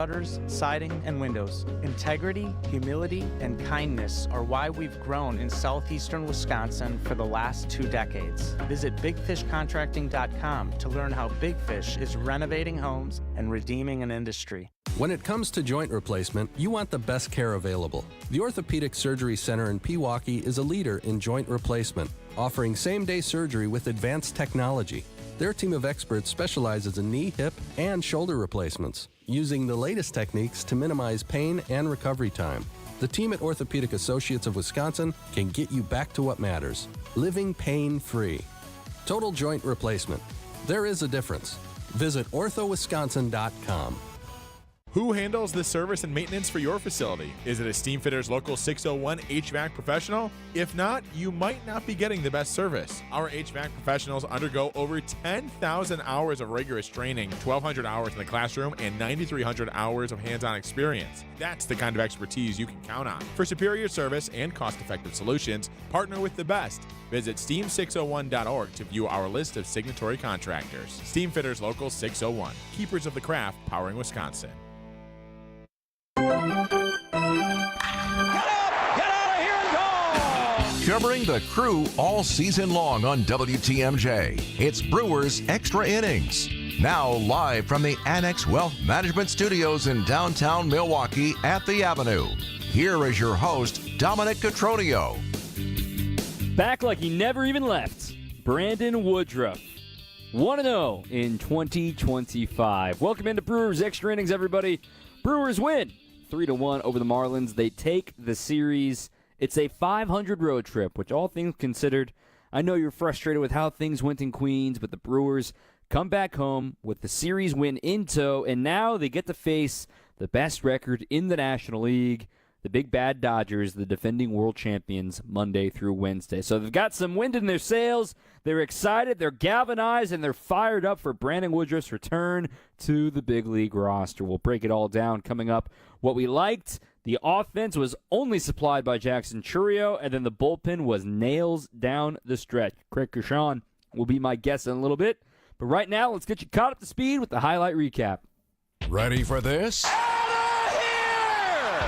Gutters, siding, and windows. Integrity, humility, and kindness are why we've grown in southeastern Wisconsin for the last 2 decades. Visit bigfishcontracting.com to learn how Big Fish is renovating homes and redeeming an industry. When it comes to joint replacement, you want the best care available. The Orthopedic Surgery Center in Pewaukee is a leader in joint replacement, offering same-day surgery with advanced technology. Their team of experts specializes in knee, hip, and shoulder replacements, using the latest techniques to minimize pain and recovery time. The team at Orthopedic Associates of Wisconsin can get you back to what matters, living pain-free. Total joint replacement. There is a difference. Visit orthowisconsin.com. Who handles the service and maintenance for your facility? Is it a Steamfitters Local 601 HVAC professional? If not, you might not be getting the best service. Our HVAC professionals undergo over 10,000 hours of rigorous training, 1,200 hours in the classroom, and 9,300 hours of hands-on experience. That's the kind of expertise you can count on. For superior service and cost-effective solutions, partner with the best. Visit steam601.org to view our list of signatory contractors. Steamfitters Local 601, keepers of the craft, powering Wisconsin. Covering the Crew all season long on WTMJ, it's Brewers Extra Innings. Now live from the Annex Wealth Management Studios in downtown Milwaukee at the Avenue. Here is your host, Dominic Cotroneo. Back like he never even left, Brandon Woodruff. 1-0 in 2025. Welcome into Brewers Extra Innings, everybody. Brewers win 3-1 over the Marlins. They take the series. It's a 500 road trip, which all things considered, I know you're frustrated with how things went in Queens, but the Brewers come back home with the series win in tow, and now they get to face the best record in the National League, the big bad Dodgers, the defending world champions, Monday through Wednesday. So they've got some wind in their sails. They're excited, they're galvanized, and they're fired up for Brandon Woodruff's return to the big league roster. We'll break it all down coming up. What we liked, the offense was only supplied by Jackson Chourio, and then the bullpen was nails down the stretch. Craig Kershaw will be my guest in a little bit. But right now, let's get you caught up to speed with the highlight recap. Ready for this?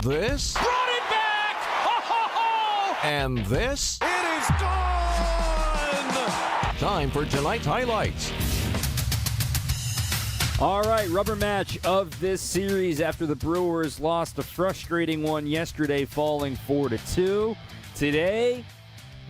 This? Brought it back! Oh! And this? It is gone! Time for tonight's highlights. All right, rubber match of this series after the Brewers lost a frustrating one yesterday, falling 4-2. Today,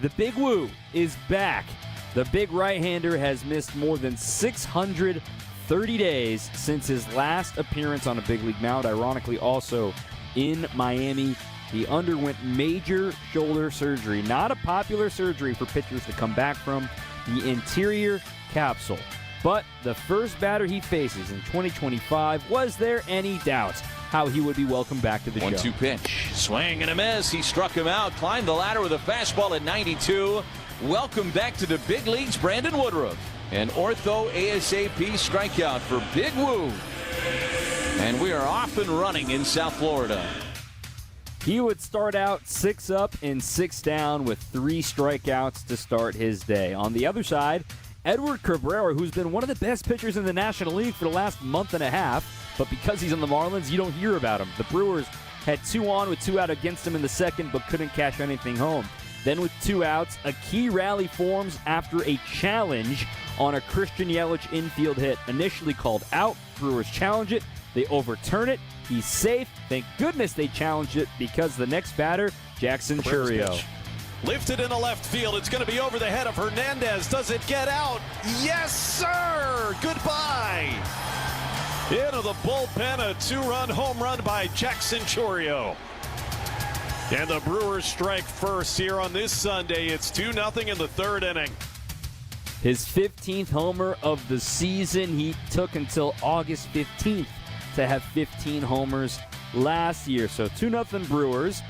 the Big Woo is back. The big right-hander has missed more than 630 days since his last appearance on a big league mound, ironically also in Miami. He underwent major shoulder surgery, not a popular surgery for pitchers to come back from, the anterior capsule. But the first batter he faces in 2025, was there any doubt how he would be welcomed back to the show? 1-2 pitch. Swing and a miss. He struck him out. Climbed the ladder with a fastball at 92. Welcome back to the big leagues, Brandon Woodruff. An ortho ASAP strikeout for Big Woo. And we are off and running in South Florida. He would start out 6 up and 6 down with 3 strikeouts to start his day. On the other side, Edward Cabrera, who's been one of the best pitchers in the National League for the last month and a half, but because he's on the Marlins, you don't hear about him. The Brewers had 2 on with 2 out against him in the second, but couldn't cash anything home. Then with 2 outs, a key rally forms after a challenge on a Christian Yelich infield hit. Initially called out, Brewers challenge it, they overturn it, he's safe. Thank goodness they challenged it because the next batter, Jackson Chourio. Lifted into left field. It's going to be over the head of Hernandez. Does it get out? Yes, sir! Goodbye! Into the bullpen, a 2-run home run by Jackson Chourio. And the Brewers strike first here on this Sunday. It's 2-0 in the third inning. His 15th homer of the season. He took until August 15th to have 15 homers last year. So 2-0 Brewers.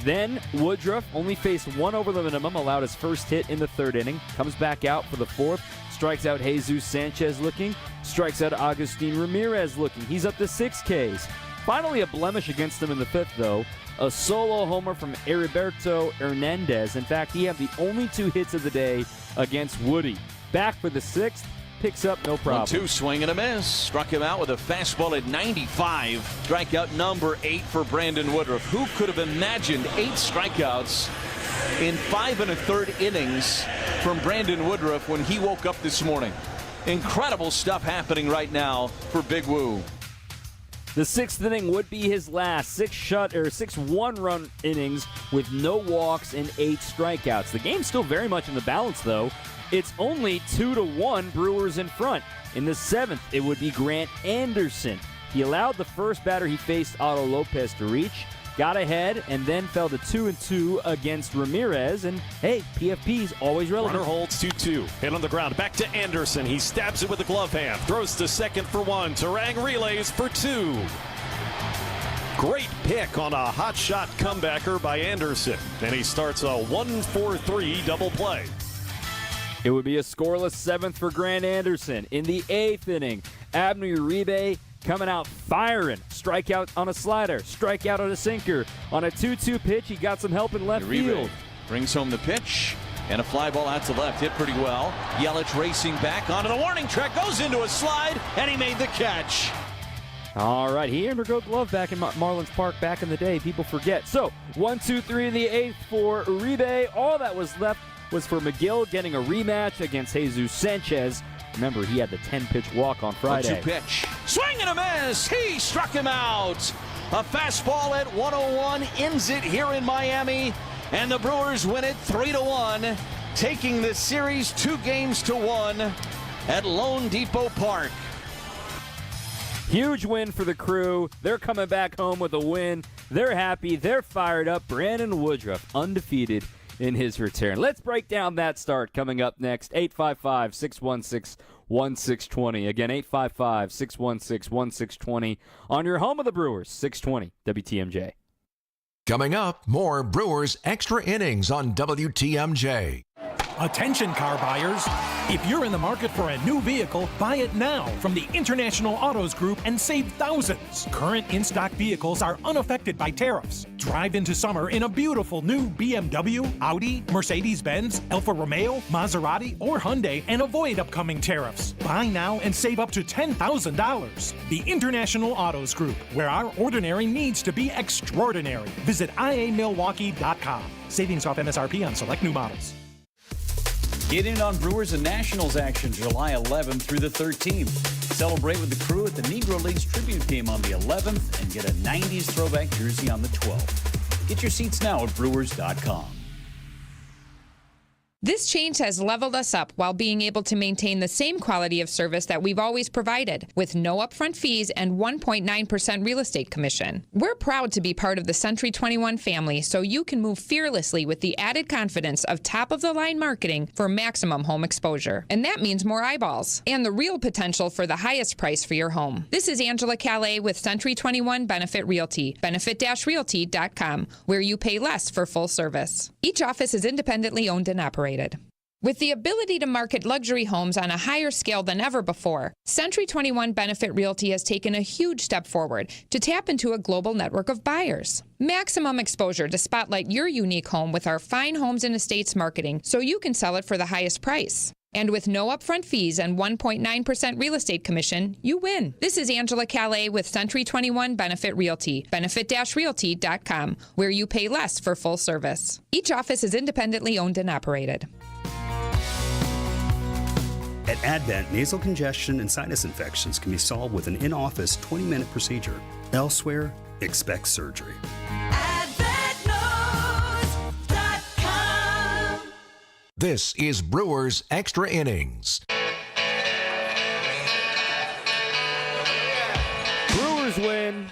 Then Woodruff only faced 1 over the minimum, allowed his first hit in the third inning. Comes back out for the 4th. Strikes out Jesus Sanchez looking. Strikes out Agustin Ramirez looking. He's up to 6 Ks. Finally a blemish against him in the 5th, though. A solo homer from Heriberto Hernandez. In fact, he had the only 2 hits of the day against Woody. Back for the 6th. picks up no problem. 1-2, swing and a miss. Struck him out with a fastball at 95. Strikeout number 8 for Brandon Woodruff. Who could have imagined 8 strikeouts in 5 1/3 innings from Brandon Woodruff when he woke up this morning? Incredible stuff happening right now for Big Woo. The 6th inning would be his last 6 one-run innings with no walks and 8 strikeouts. The game's still very much in the balance, though. It's only 2-1 Brewers in front. In the 7th, it would be Grant Anderson. He allowed the first batter he faced, Otto Lopez, to reach, got ahead, and then fell to 2-2 against Ramirez. And, hey, PFP's always relevant. Runner holds 2-2. Hit on the ground. Back to Anderson. He stabs it with the glove hand. Throws to second for 1. Turang relays for 2. Great pick on a hot shot comebacker by Anderson. And he starts a 1-4-3 double play. It would be a scoreless 7th for Grant Anderson. In the 8th inning, Abner Uribe coming out firing. Strikeout on a slider, strikeout on a sinker. On a 2-2 pitch, he got some help in left field. Brings home the pitch, and a fly ball out to left. Hit pretty well. Yelich racing back onto the warning track, goes into a slide, and he made the catch. All right, he earned a Gold Glove back in Marlins Park back in the day. People forget. So, 1-2-3 in the 8th for Uribe. All that was left was for McGill getting a rematch against Jesus Sanchez. Remember, he had the 10-pitch walk on Friday. 1-2 pitch. Swing and a miss. He struck him out. A fastball at 101 ends it here in Miami. And the Brewers win it 3-1, taking the series 2-1 at Lone Depot Park. Huge win for the Crew. They're coming back home with a win. They're happy. They're fired up. Brandon Woodruff undefeated in his return. Let's break down that start coming up next. 855-616-1620. Again, 855-616-1620 on your home of the Brewers, 620 WTMJ. Coming up, more Brewers Extra Innings on WTMJ. Attention car buyers. If you're in the market for a new vehicle, buy it now from the International Autos Group and save thousands. Current in-stock vehicles are unaffected by tariffs. Drive into summer in a beautiful new BMW, Audi, Mercedes-Benz, Alfa Romeo, Maserati, or Hyundai and avoid upcoming tariffs. Buy now and save up to $10,000. The International Autos Group, where our ordinary needs to be extraordinary. Visit iamilwaukee.com. Savings off MSRP on select new models. Get in on Brewers and Nationals action July 11th through the 13th. Celebrate with the Crew at the Negro Leagues tribute game on the 11th and get a 90s throwback jersey on the 12th. Get your seats now at Brewers.com. This change has leveled us up while being able to maintain the same quality of service that we've always provided, with no upfront fees and 1.9% real estate commission. We're proud to be part of the Century 21 family, so you can move fearlessly with the added confidence of top-of-the-line marketing for maximum home exposure. And that means more eyeballs and the real potential for the highest price for your home. This is Angela Calais with Century 21 Benefit Realty, benefit-realty.com, where you pay less for full service. Each office is independently owned and operated. With the ability to market luxury homes on a higher scale than ever before, Century 21 Benefit Realty has taken a huge step forward to tap into a global network of buyers. Maximum exposure to spotlight your unique home with our fine homes and estates marketing so you can sell it for the highest price. And with no upfront fees and 1.9% real estate commission, you win. This is Angela Calais with Century 21 Benefit Realty, benefit-realty.com, where you pay less for full service. Each office is independently owned and operated. At Advent, nasal congestion and sinus infections can be solved with an in-office 20-minute procedure. Elsewhere, expect surgery. This is Brewers Extra Innings. Brewers win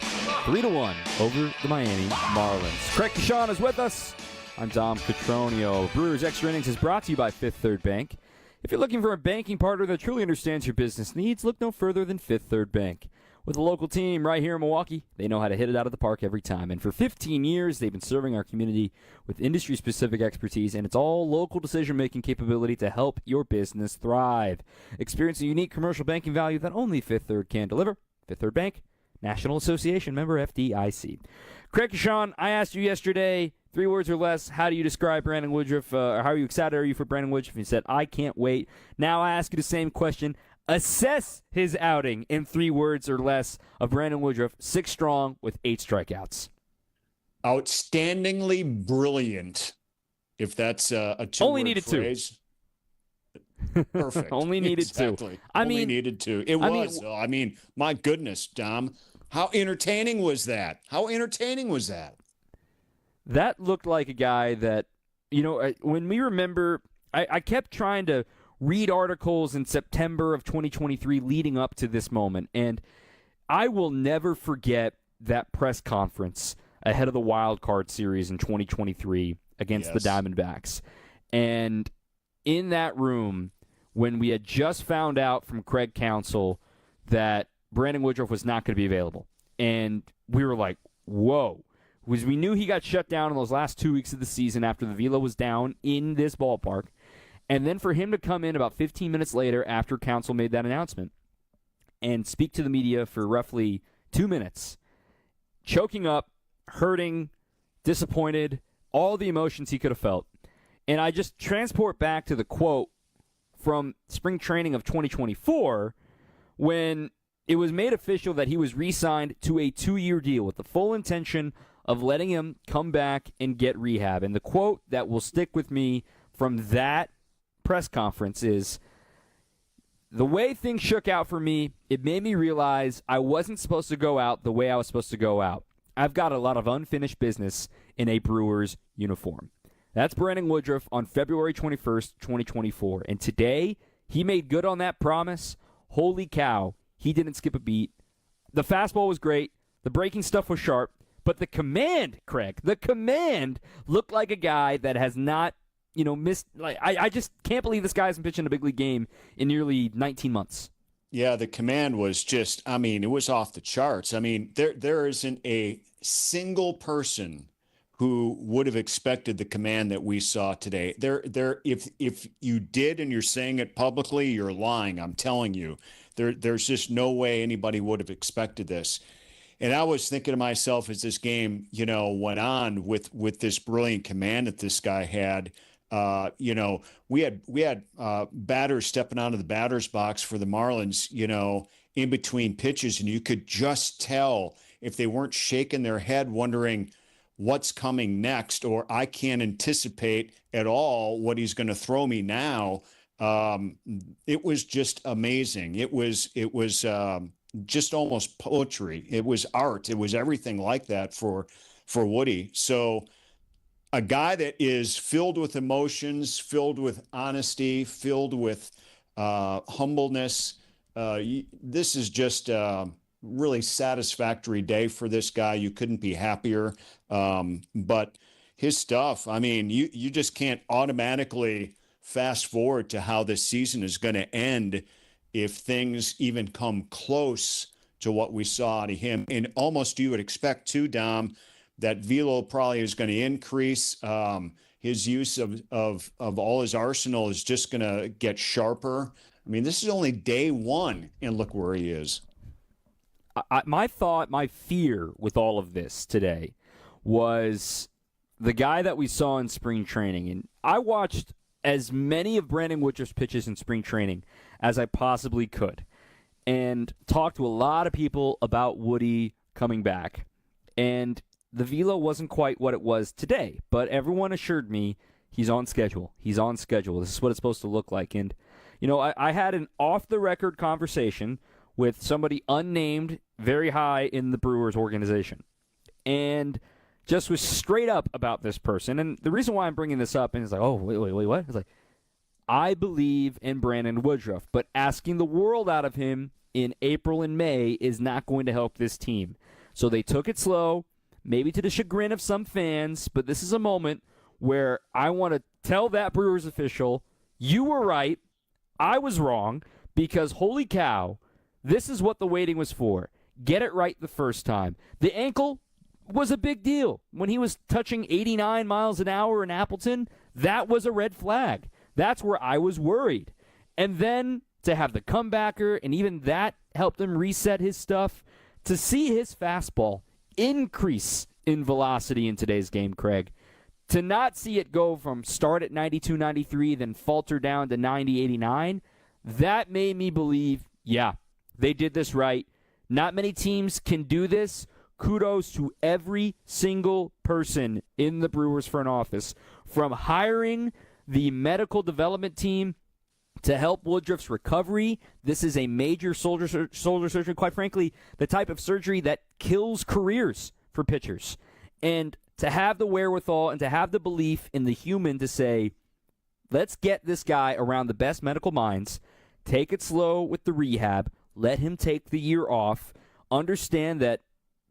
3-1 over the Miami Marlins. Craig Deshawn is with us. I'm Dom Cotroneo. Brewers Extra Innings is brought to you by Fifth Third Bank. If you're looking for a banking partner that truly understands your business needs, look no further than Fifth Third Bank. With a local team right here in Milwaukee, they know how to hit it out of the park every time. And for 15 years, they've been serving our community with industry-specific expertise, and it's all local decision-making capability to help your business thrive. Experience a unique commercial banking value that only Fifth Third can deliver. Fifth Third Bank, National Association member FDIC. Craig Deshawn, I asked you yesterday, 3 words or less, how do you describe Brandon Woodruff, or how excited are you for Brandon Woodruff? And you said, I can't wait. Now I ask you the same question. Assess his outing in 3 words or less of Brandon Woodruff, 6 strong with 8 strikeouts. Outstandingly brilliant, if that's a two-word Only needed phrase. 2. Perfect. Only needed exactly. 2. Only needed 2. It was, though. I mean, my goodness, Dom. How entertaining was that? That looked like a guy that, when we remember, I kept trying to read articles in September of 2023 leading up to this moment, and I will never forget that press conference ahead of the wild card series in 2023 against the Diamondbacks. And in that room, when we had just found out from Craig Counsell that Brandon Woodruff was not going to be available, and we were like, whoa. Because we knew he got shut down in those last 2 weeks of the season after the velo was down in this ballpark. And then for him to come in about 15 minutes later after Counsell made that announcement and speak to the media for roughly 2 minutes, choking up, hurting, disappointed, all the emotions he could have felt. And I just transport back to the quote from spring training of 2024 when it was made official that he was re-signed to a 2-year deal with the full intention of letting him come back and get rehab. And the quote that will stick with me from that press conference is, "The way things shook out for me, it made me realize I wasn't supposed to go out the way I was supposed to go out. I've got a lot of unfinished business in a Brewers uniform." That's Brandon Woodruff on February 21st, 2024. And today, he made good on that promise. Holy cow, he didn't skip a beat. The fastball was great. The breaking stuff was sharp. But the command, Craig, looked like a guy that has not, missed. Like I just can't believe this guy hasn't pitched in a big league game in nearly 19 months. Yeah, the command was just, it was off the charts. There isn't a single person who would have expected the command that we saw today. If you did and you're saying it publicly, you're lying. I'm telling you, there's just no way anybody would have expected this. And I was thinking to myself as this game, went on with this brilliant command that this guy had. We had batters stepping out of the batter's box for the Marlins, in between pitches, and you could just tell if they weren't shaking their head, wondering what's coming next, or I can't anticipate at all what he's going to throw me now. It was just amazing. It was just almost poetry. It was art. It was everything like that for Woody. So a guy that is filled with emotions, filled with honesty, filled with humbleness. This is just a really satisfactory day for this guy. You couldn't be happier. But his stuff, you just can't automatically fast forward to how this season is going to end if things even come close to what we saw out of him. And almost you would expect too, Dom, that velo probably is going to increase. His use of all his arsenal is just going to get sharper. This is only day 1, and look where he is. My fear with all of this today was the guy that we saw in spring training. And I watched as many of Brandon Woodruff's pitches in spring training as I possibly could and talked to a lot of people about Woody coming back. And the velo wasn't quite what it was today, but everyone assured me he's on schedule. He's on schedule. This is what it's supposed to look like. And, I had an off-the-record conversation with somebody unnamed very high in the Brewers organization and just was straight up about this person. And the reason why I'm bringing this up, and it's like, oh, wait, what? It's like, I believe in Brandon Woodruff, but asking the world out of him in April and May is not going to help this team. So they took it slow, maybe to the chagrin of some fans, but this is a moment where I want to tell that Brewers official, you were right, I was wrong, because holy cow, this is what the waiting was for. Get it right the first time. The ankle was a big deal. When he was touching 89 miles an hour in Appleton, that was a red flag. That's where I was worried. And then to have the comebacker, and even that helped him reset his stuff, to see his fastball increase in velocity in today's game, Craig, to not see it go from start at 92, 93, then falter down to 90, 89, that made me believe, yeah, they did this right. Not many teams can do this. Kudos to every single person in the Brewers front office, from hiring the medical development team to help Woodruff's recovery. This is a major shoulder surgery, quite frankly, the type of surgery that kills careers for pitchers. And to have the wherewithal and to have the belief in the human to say, let's get this guy around the best medical minds, take it slow with the rehab, let him take the year off, understand that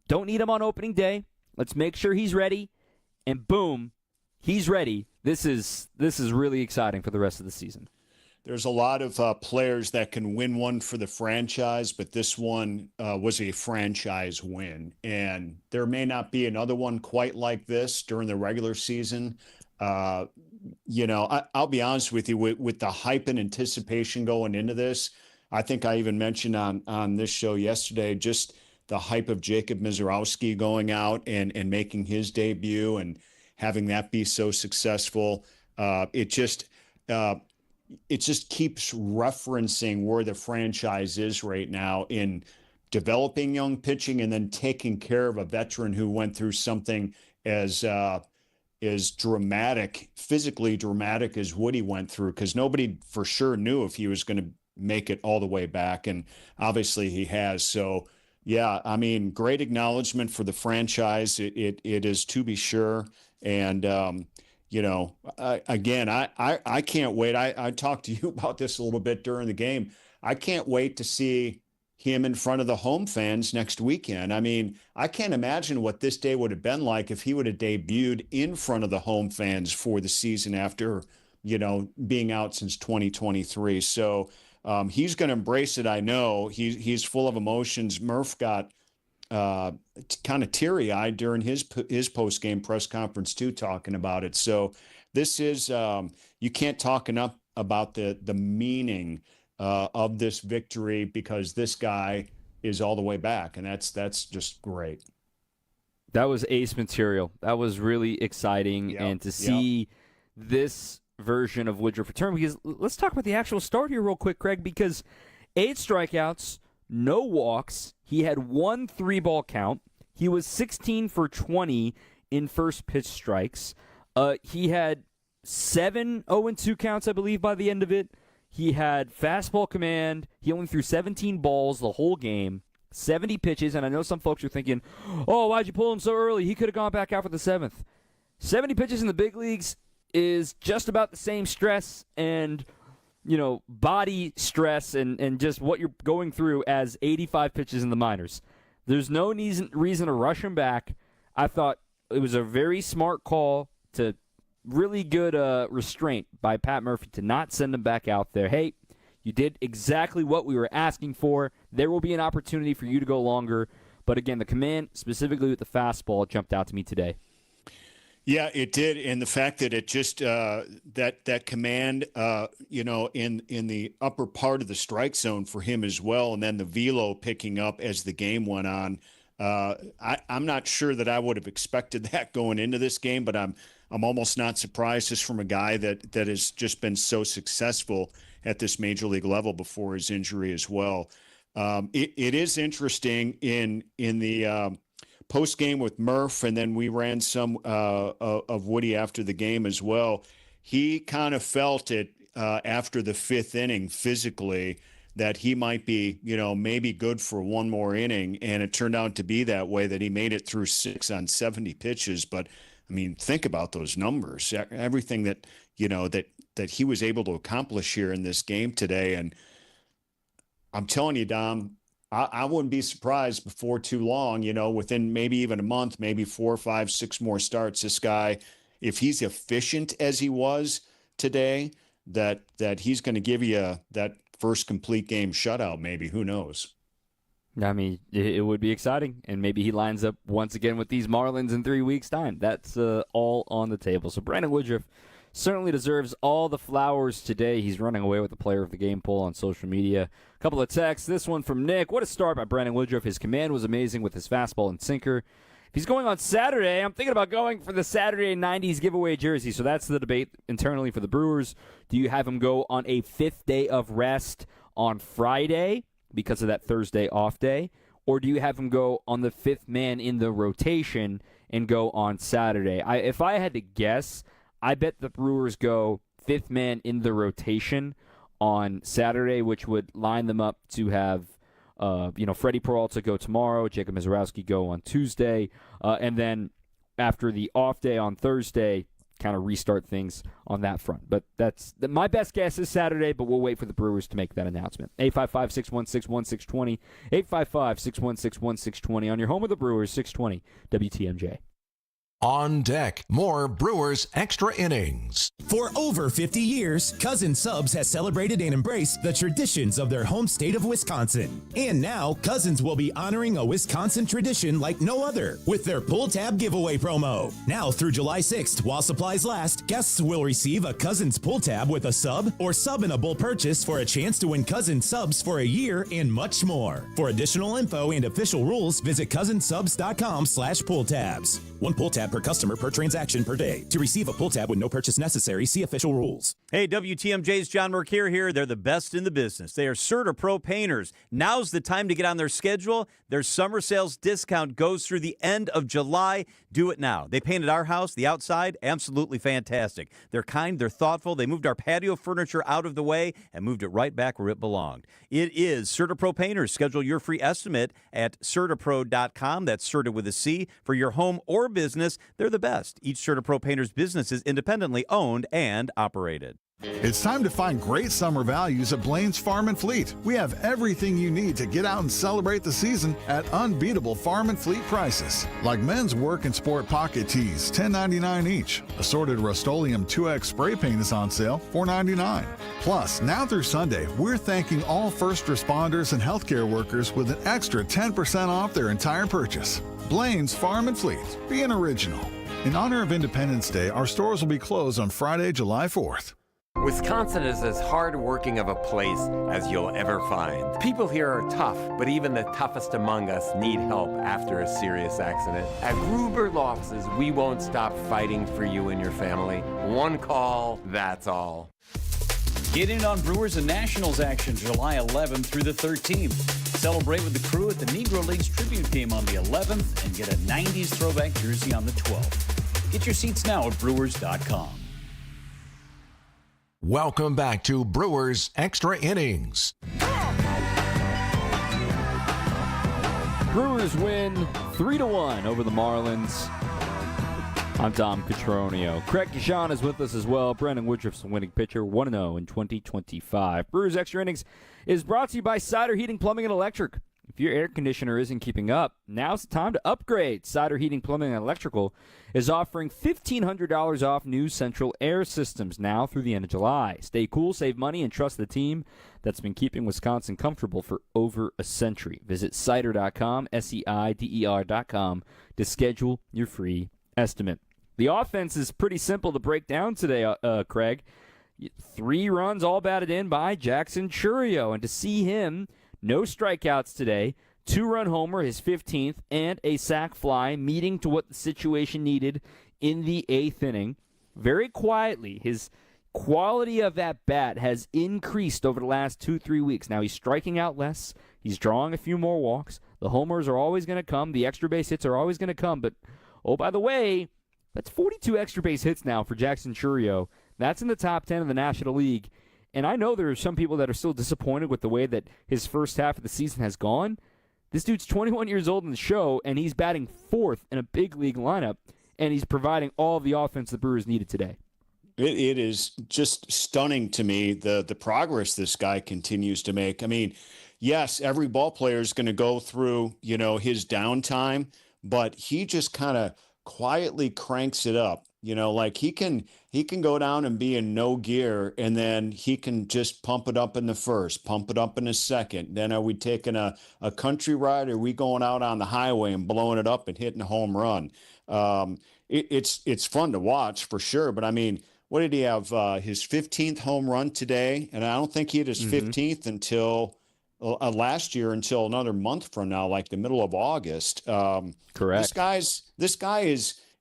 don't need him on opening day, let's make sure he's ready, and boom, he's ready. This is really exciting for the rest of the season. There's a lot of players that can win one for the franchise, but this one was a franchise win. And there may not be another one quite like this during the regular season. I'll be honest with you, with the hype and anticipation going into this, I think I even mentioned on this show yesterday, just the hype of Jacob Mizorowski going out and making his debut and having that be so successful. It just keeps referencing where the franchise is right now in developing young pitching and then taking care of a veteran who went through something as dramatic, physically dramatic as Woody went through, because nobody for sure knew if he was going to make it all the way back. And obviously he has. So, yeah, I mean, great acknowledgement for the franchise. It is, to be sure. And, again, I can't wait. I talked to you about this a little bit during the game. I can't wait to see him in front of the home fans next weekend. I mean, I can't imagine what this day would have been like if he would have debuted in front of the home fans for the season after, being out since 2023. So he's going to embrace it. I know he's full of emotions. Murph got kind of teary-eyed during his post-game press conference too, talking about it. So this is you can't talk enough about the meaning of this victory, because this guy is all the way back, and that's just great. That was ace material. That was really exciting, and to see this version of Woodruff return, because let's talk about the actual start here real quick, Craig, because 8 strikeouts, no walks. He had 1 3-ball count. He was 16 for 20 in first pitch strikes. He had 7 0-2 counts, I believe, by the end of it. He had fastball command. He only threw 17 balls the whole game, 70 pitches, and I know some folks are thinking, oh, why'd you pull him so early? He could have gone back out for the 7th. 70 pitches in the big leagues is just about the same stress and body stress and just what you're going through as 85 pitches in the minors. There's no reason to rush him back. I thought it was a very smart call, to really good restraint by Pat Murphy to not send him back out there. Hey, you did exactly what we were asking for. There will be an opportunity for you to go longer. But again, the command, specifically with the fastball, jumped out to me today. Yeah, it did, and the fact that it just that command, in the upper part of the strike zone for him as well, and then the velo picking up as the game went on. I'm not sure that I would have expected that going into this game, but I'm almost not surprised, just from a guy that has just been so successful at this major league level before his injury as well. It is interesting in the post game with Murph, and then we ran some of Woody after the game as well. He kind of felt it after the 5th inning physically that he might be, maybe good for one more inning, and it turned out to be that way, that he made it through 6 on 70 pitches. But I mean, think about those numbers, everything that that he was able to accomplish here in this game today. And I'm telling you, Dom, I wouldn't be surprised before too long, within maybe even a month, maybe 4, 5, 6 more starts, this guy, if he's efficient as he was today, that he's going to give you that first complete game shutout, maybe. Who knows? I mean, it would be exciting, and maybe he lines up once again with these Marlins in 3 weeks' time. That's all on the table. So Brandon Woodruff certainly deserves all the flowers today. He's running away with the player of the game poll on social media. A couple of texts. This one from Nick. What a start by Brandon Woodruff. His command was amazing with his fastball and sinker. If he's going on Saturday, I'm thinking about going for the Saturday 90s giveaway jersey. So that's the debate internally for the Brewers. Do you have him go on a 5th day of rest on Friday because of that Thursday off day? Or do you have him go on the 5th man in the rotation and go on Saturday? If I had to guess, I bet the Brewers go 5th man in the rotation on Saturday, which would line them up to have Freddie Peralta go tomorrow, Jacob Mizorowski go on Tuesday, and then after the off day on Thursday, kind of restart things on that front. But my best guess is Saturday, but we'll wait for the Brewers to make that announcement. 855-616-1620, 855-616-1620 on your home of the Brewers, 620 WTMJ. On deck, more Brewers Extra Innings. For over 50 years, Cousin Subs has celebrated and embraced the traditions of their home state of Wisconsin. And now, Cousins will be honoring a Wisconsin tradition like no other with their Pull Tab giveaway promo. Now through July 6th, while supplies last, guests will receive a Cousins Pull Tab with a sub or sub-inable purchase for a chance to win Cousins Subs for a year and much more. For additional info and official rules, visit cousinsubs.com/pulltabs. One pull tab per customer per transaction per day. To receive a pull tab with no purchase necessary, see official rules. Hey, WTMJ's John Mercure here. They're the best in the business. They are CertaPro painters. Now's the time to get on their schedule. Their summer sales discount goes through the end of July. Do it now. They painted our house, the outside, absolutely fantastic. They're kind, they're thoughtful. They moved our patio furniture out of the way and moved it right back where it belonged. It is CertaPro painters. Schedule your free estimate at CertaPro.com. That's Certa with a C. For your home or business, they're the best. Each CertaPro painter's business is independently owned and operated. It's time to find great summer values at Blaine's Farm and Fleet. We have everything you need to get out and celebrate the season at unbeatable Farm and Fleet prices. Like men's work and sport pocket tees, $10.99 each. Assorted Rust-Oleum 2X spray paint is on sale, $4.99. Plus, now through Sunday, we're thanking all first responders and healthcare workers with an extra 10% off their entire purchase. Blaine's Farm and Fleet. Be an original. In honor of Independence Day, our stores will be closed on Friday, July 4th. Wisconsin is as hard-working of a place as you'll ever find. People here are tough, but even the toughest among us need help after a serious accident. At Gruber Law Offices, we won't stop fighting for you and your family. One call, that's all. Get in on Brewers and Nationals action July 11th through the 13th. Celebrate with the crew at the Negro Leagues tribute game on the 11th and get a 90s throwback jersey on the 12th. Get your seats now at Brewers.com. Welcome back to Brewers Extra Innings. Brewers win 3-1 over the Marlins. I'm Dom Cotroneo. Craig Deshawn is with us as well. Brandon Woodruff's the winning pitcher, 1-0 in 2025. Brewers Extra Innings is brought to you by Cider Heating, Plumbing, and Electric. If your air conditioner isn't keeping up, now's the time to upgrade. Cider Heating, Plumbing, and Electrical is offering $1,500 off new central air systems now through the end of July. Stay cool, save money, and trust the team that's been keeping Wisconsin comfortable for over a century. Visit cider.com, SEIDER.com, to schedule your free estimate. The offense is pretty simple to break down today, Craig. 3 runs all batted in by Jackson Chourio, and to see him, no strikeouts today, 2-run homer, his 15th, and a sac fly, meeting to what the situation needed in the 8th inning. Very quietly, his quality of that bat has increased over the last 2-3 weeks. Now he's striking out less. He's drawing a few more walks. The homers are always going to come. The extra base hits are always going to come. But, oh, by the way, that's 42 extra base hits now for Jackson Chourio. That's in the top 10 of the National League. And I know there are some people that are still disappointed with the way that his first half of the season has gone. This dude's 21 years old in the show, and he's batting 4th in a big league lineup, and he's providing all of the offense the Brewers needed today. It is just stunning to me, the progress this guy continues to make. I mean, yes, every ball player is going to go through, his downtime, but he just kind of quietly cranks it up. Like he can go down and be in no gear, and then he can just pump it up in the first, pump it up in the second. Then are we taking a country ride, or are we going out on the highway and blowing it up and hitting a home run? It's fun to watch for sure. But I mean, what did he have? His 15th home run today, and I don't think he had his 15th until last year until another month from now, like the middle of August. Correct. This guy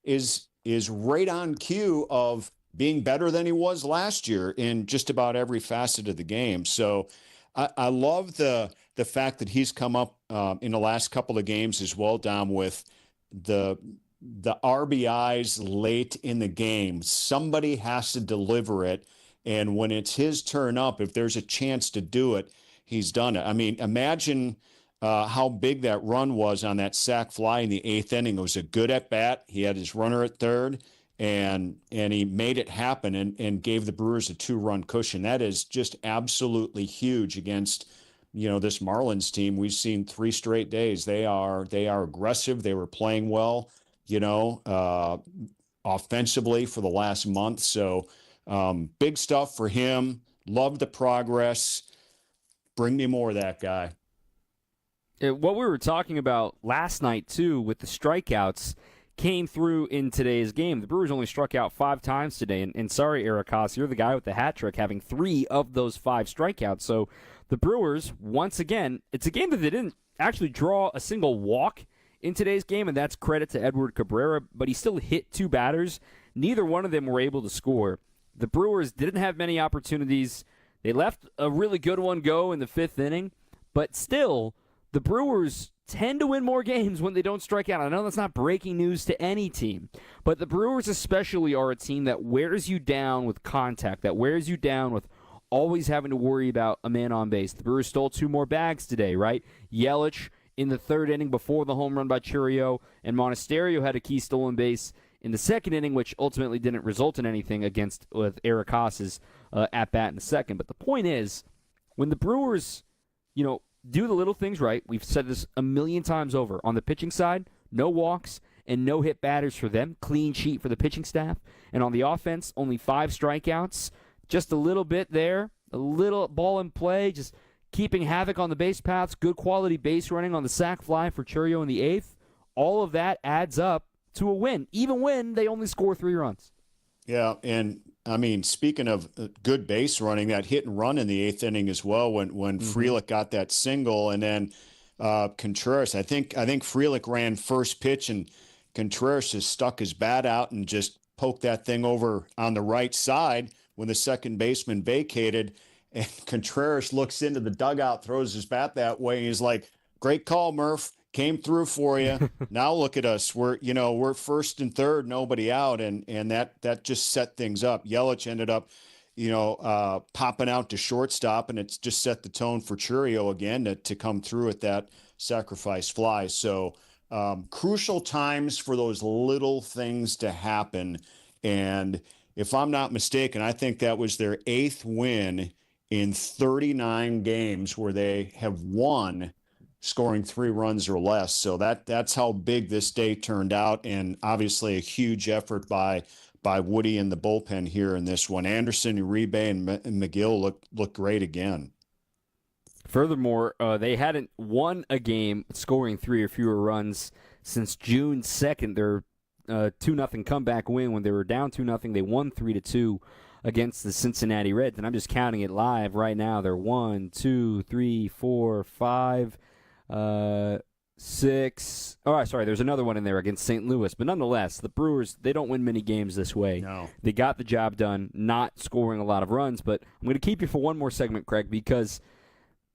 is right on cue of being better than he was last year in just about every facet of the game. So I love the fact that he's come up in the last couple of games as well, Dom, with the RBIs late in the game. Somebody has to deliver it. And when it's his turn up, if there's a chance to do it, he's done it. I mean, imagine how big that run was on that sac fly in the 8th inning. It was a good at-bat. He had his runner at third, and he made it happen and gave the Brewers a 2-run cushion. That is just absolutely huge against, this Marlins team. We've seen 3 straight days. They are aggressive. They were playing well, offensively for the last month. So big stuff for him. Love the progress. Bring me more of that guy. What we were talking about last night, too, with the strikeouts, came through in today's game. The Brewers only struck out 5 times today. And sorry, Eric Haas, you're the guy with the hat trick, having 3 of those 5 strikeouts. So the Brewers, once again, it's a game that they didn't actually draw a single walk in today's game, and that's credit to Edward Cabrera, but he still hit 2 batters. Neither one of them were able to score. The Brewers didn't have many opportunities. They left a really good one go in the 5th inning, but still, the Brewers tend to win more games when they don't strike out. I know that's not breaking news to any team, but the Brewers especially are a team that wears you down with contact, that wears you down with always having to worry about a man on base. The Brewers stole 2 more bags today, right? Yelich in the 3rd inning before the home run by Chourio, and Monasterio had a key stolen base in the 2nd inning, which ultimately didn't result in anything with Eric Haas's at-bat in the 2nd. But the point is, when the Brewers, do the little things right, we've said this a million times over, on the pitching side, no walks and no hit batters for them, clean sheet for the pitching staff. And on the offense, only 5 strikeouts, just a little bit there, a little ball in play, just keeping havoc on the base paths, good quality base running on the sac fly for Chourio in the 8th. All of that adds up to a win, even when they only score 3 runs. Yeah, and I mean, speaking of good base running, that hit and run in the 8th inning as well when Frelick got that single, and then Contreras, I think Frelick ran first pitch, and Contreras just stuck his bat out and just poked that thing over on the right side when the second baseman vacated, and Contreras looks into the dugout, throws his bat that way, and he's like, "Great call, Murph. Came through for you. Now look at us. We're 1st and 3rd, nobody out, and that just set things up. Yelich ended up, popping out to shortstop, and it's just set the tone for Chourio again to come through at that sacrifice fly. So crucial times for those little things to happen. And if I'm not mistaken, I think that was their 8th win in 39 games where they have won scoring 3 runs or less. So that's how big this day turned out, and obviously a huge effort by Woody and the bullpen here in this one. Anderson, Uribe, and McGill look great again. Furthermore, they hadn't won a game scoring 3 or fewer runs since June 2nd. Their 2-0 comeback win when they were down 2-0. They won 3-2 against the Cincinnati Reds, and I'm just counting it live right now. They're 1, 2, 3, 4, 5. 6. Oh, sorry, there's another one in there against St. Louis. But nonetheless, the Brewers, they don't win many games this way. No. They got the job done, not scoring a lot of runs. But I'm going to keep you for one more segment, Craig, because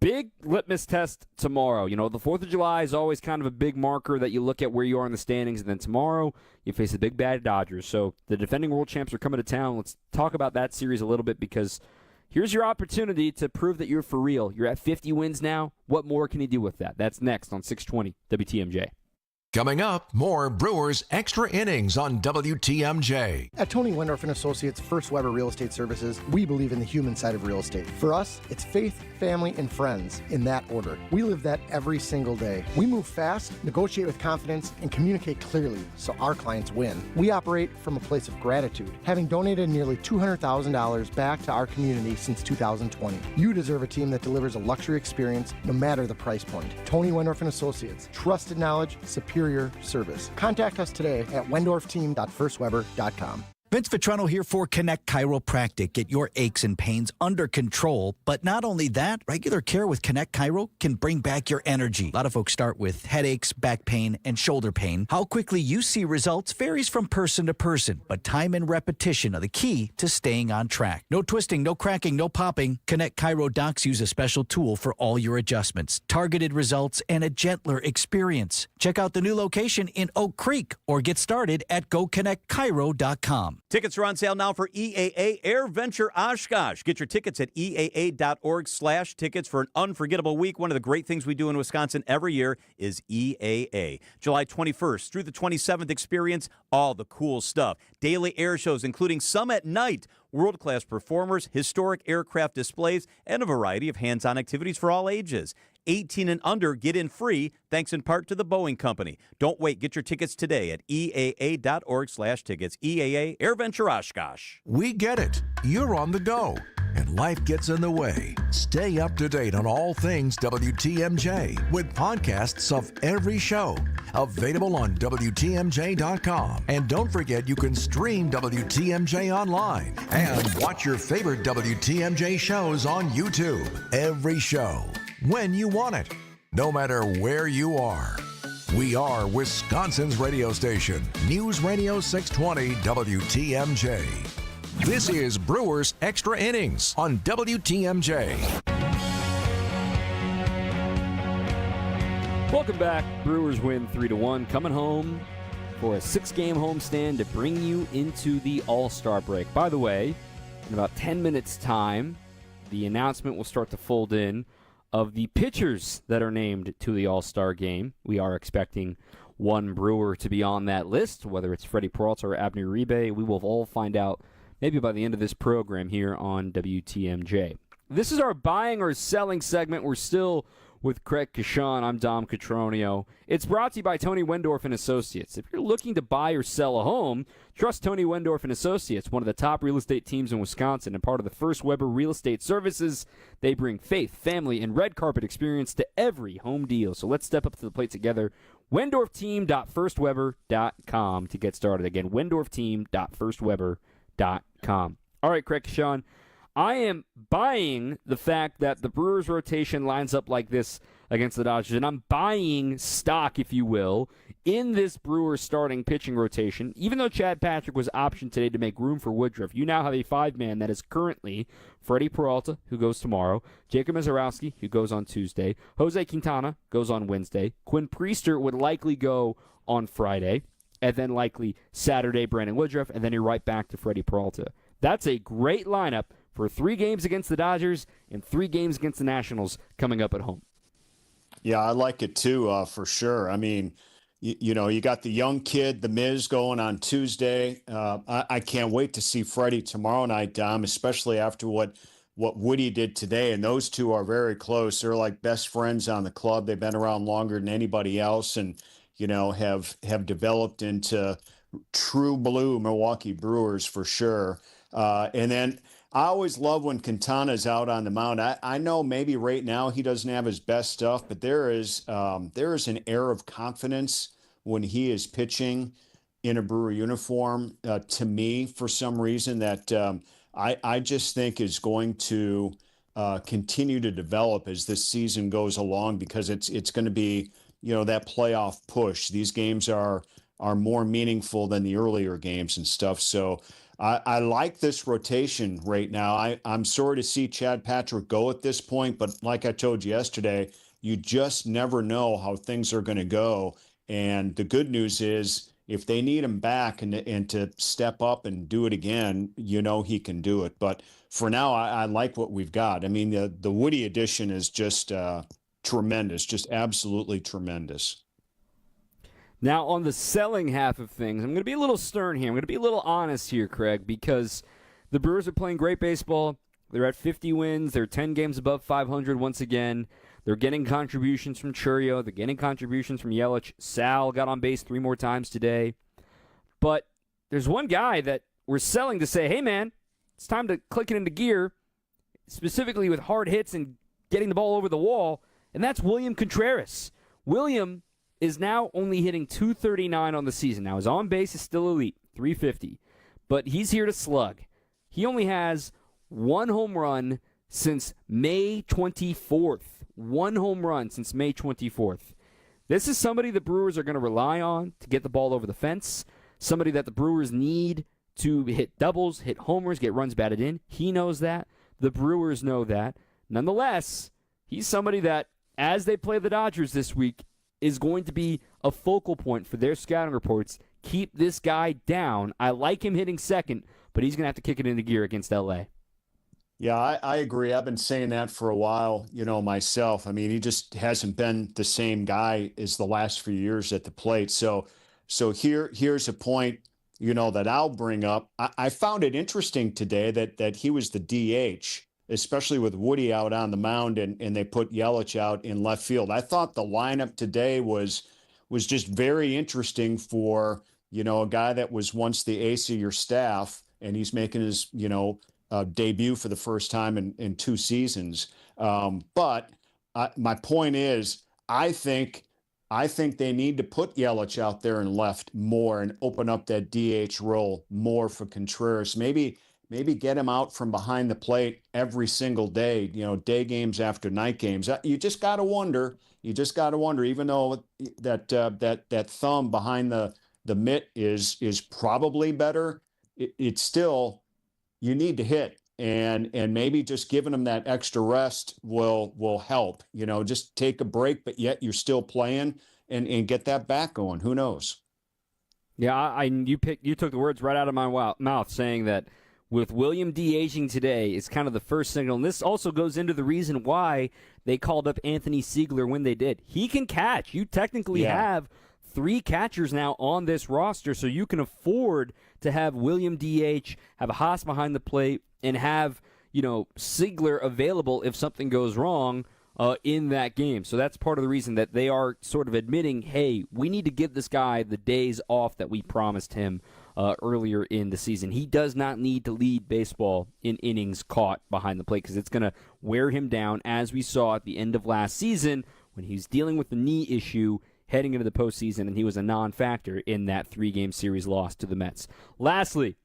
big litmus test tomorrow. The 4th of July is always kind of a big marker that you look at where you are in the standings. And then tomorrow, you face the big bad Dodgers. So the defending world champs are coming to town. Let's talk about that series a little bit, because here's your opportunity to prove that you're for real. You're at 50 wins now. What more can you do with that? That's next on 620 WTMJ. Coming up, more Brewers Extra Innings on WTMJ. At Tony Wendorf and Associates First Weber Real Estate Services, we believe in the human side of real estate. For us, it's faith, family, and friends in that order. We live that every single day. We move fast, negotiate with confidence, and communicate clearly so our clients win. We operate from a place of gratitude, having donated nearly $200,000 back to our community since 2020. You deserve a team that delivers a luxury experience no matter the price point. Tony Wendorf and Associates, trusted knowledge, superior service. Contact us today at wendorfteam.firstweber.com. Vince Vitrano here for Connect Chiropractic. Get your aches and pains under control. But not only that, regular care with Connect Chiro can bring back your energy. A lot of folks start with headaches, back pain, and shoulder pain. How quickly you see results varies from person to person, but time and repetition are the key to staying on track. No twisting, no cracking, no popping. Connect Chiro docs use a special tool for all your adjustments, targeted results, and a gentler experience. Check out the new location in Oak Creek or get started at GoConnectChiro.com. Tickets are on sale now for EAA Air Venture Oshkosh. Get your tickets at EAA.org/tickets for an unforgettable week. One of the great things we do in Wisconsin every year is EAA. July 21st through the 27th, experience all the cool stuff. Daily air shows, including some at night, world-class performers, historic aircraft displays, and a variety of hands-on activities for all ages. 18 and under get in free, thanks in part to the Boeing Company. Don't wait. Get your tickets today at EAA.org/tickets. EAA Air Venture Oshkosh. We get it. You're on the go, and life gets in the way. Stay up to date on all things WTMJ with podcasts of every show. Available on WTMJ.com. And don't forget you can stream WTMJ online and watch your favorite WTMJ shows on YouTube. Every show, when you want it, no matter where you are. We are Wisconsin's radio station, News Radio 620 WTMJ. This is Brewers Extra Innings on WTMJ. Welcome back. Brewers win 3-1, coming home for a 6-game homestand to bring you into the All-Star break. By the way, in about 10 minutes' time, the announcement will start to fold in of the pitchers that are named to the All-Star game. We are expecting one Brewer to be on that list, whether it's Freddie Peralta or Abner Uribe. We will all find out maybe by the end of this program here on WTMJ. This is our buying or selling segment. We're still with Craig Kashan. I'm Dom Cotroneo. It's brought to you by Tony Wendorf and Associates. If you're looking to buy or sell a home, trust Tony Wendorf and Associates, one of the top real estate teams in Wisconsin and part of the First Weber Real Estate Services. They bring faith, family, and red carpet experience to every home deal. So let's step up to the plate together. WendorfTeam.firstweber.com to get started. Again, WendorfTeam.firstweber.com. All right, Craig Kashan. I am buying the fact that the Brewers rotation lines up like this against the Dodgers, and I'm buying stock, if you will, in this Brewers starting pitching rotation. Even though Chad Patrick was optioned today to make room for Woodruff, you now have a 5-man that is currently Freddie Peralta, who goes tomorrow, Jacob Mizorowski, who goes on Tuesday, Jose Quintana goes on Wednesday, Quinn Priester would likely go on Friday, and then likely Saturday Brandon Woodruff, and then you're right back to Freddie Peralta. That's a great lineup for 3 games against the Dodgers and 3 games against the Nationals coming up at home. Yeah, I like it too, for sure. I mean, you know, you got the young kid, the Miz, going on Tuesday. I can't wait to see Freddie tomorrow night, Dom, especially after what Woody did today. And those two are very close. They're like best friends on the club. They've been around longer than anybody else, and you know, have developed into true blue Milwaukee Brewers for sure. And then I always love when Quintana's out on the mound. I know maybe right now he doesn't have his best stuff, but there is an air of confidence when he is pitching in a Brewer uniform, to me, for some reason, that I just think is going to continue to develop as this season goes along, because it's going to be, you know, that playoff push. These games are more meaningful than the earlier games and stuff. So I like this rotation right now. I'm sorry to see Chad Patrick go at this point, but like I told you yesterday, you just never know how things are going to go. And the good news is, if they need him back and to step up and do it again, you know he can do it. But for now, I like what we've got. I mean, the Woody addition is just tremendous, just absolutely tremendous. Now, on the selling half of things, I'm going to be a little stern here. I'm going to be a little honest here, Craig, because the Brewers are playing great baseball. They're at 50 wins. They're 10 games above 500 once again. They're getting contributions from Churio. They're getting contributions from Yelich. Sal got on base 3 more times today. But there's one guy that we're selling to say, hey, man, it's time to click it into gear, specifically with hard hits and getting the ball over the wall, and that's William Contreras. William is now only hitting .239 on the season. Now, his on-base is still elite, .350. but he's here to slug. He only has one home run since May 24th. One home run since May 24th. This is somebody the Brewers are going to rely on to get the ball over the fence, somebody that the Brewers need to hit doubles, hit homers, get runs batted in. He knows that. The Brewers know that. Nonetheless, he's somebody that, as they play the Dodgers this week, is going to be a focal point for their scouting reports. Keep this guy down. I like him hitting second, but he's going to have to kick it into gear against L.A. Yeah, I agree. I've been saying that for a while, myself. I mean, he just hasn't been the same guy as the last few years at the plate. So here's a point, that I'll bring up. I found it interesting today that he was the DH, especially with Woody out on the mound and they put Yelich out in left field. I thought the lineup today was just very interesting for, a guy that was once the ace of your staff, and he's making his, debut for the first time in 2 seasons. But my point is, I think they need to put Yelich out there in left more and open up that DH role more for Contreras. Maybe get him out from behind the plate every single day, day games after night games. You just got to wonder, even though that thumb behind the mitt is probably better, it's still, you need to hit, and maybe just giving them that extra rest will help. Just take a break, but yet you're still playing and get that back going. Who knows? Yeah, you took the words right out of my mouth, saying that with William DHing today, it's kind of the first signal. And this also goes into the reason why they called up Anthony Siegler when they did. He can catch. You technically have 3 catchers now on this roster, so you can afford to have William DH, have Haas behind the plate, and have, Siegler available if something goes wrong in that game. So that's part of the reason that they are sort of admitting, hey, we need to give this guy the days off that we promised him earlier in the season. He does not need to lead baseball in innings caught behind the plate because it's going to wear him down, as we saw at the end of last season when he was dealing with the knee issue heading into the postseason, and he was a non-factor in that 3-game series loss to the Mets. Lastly,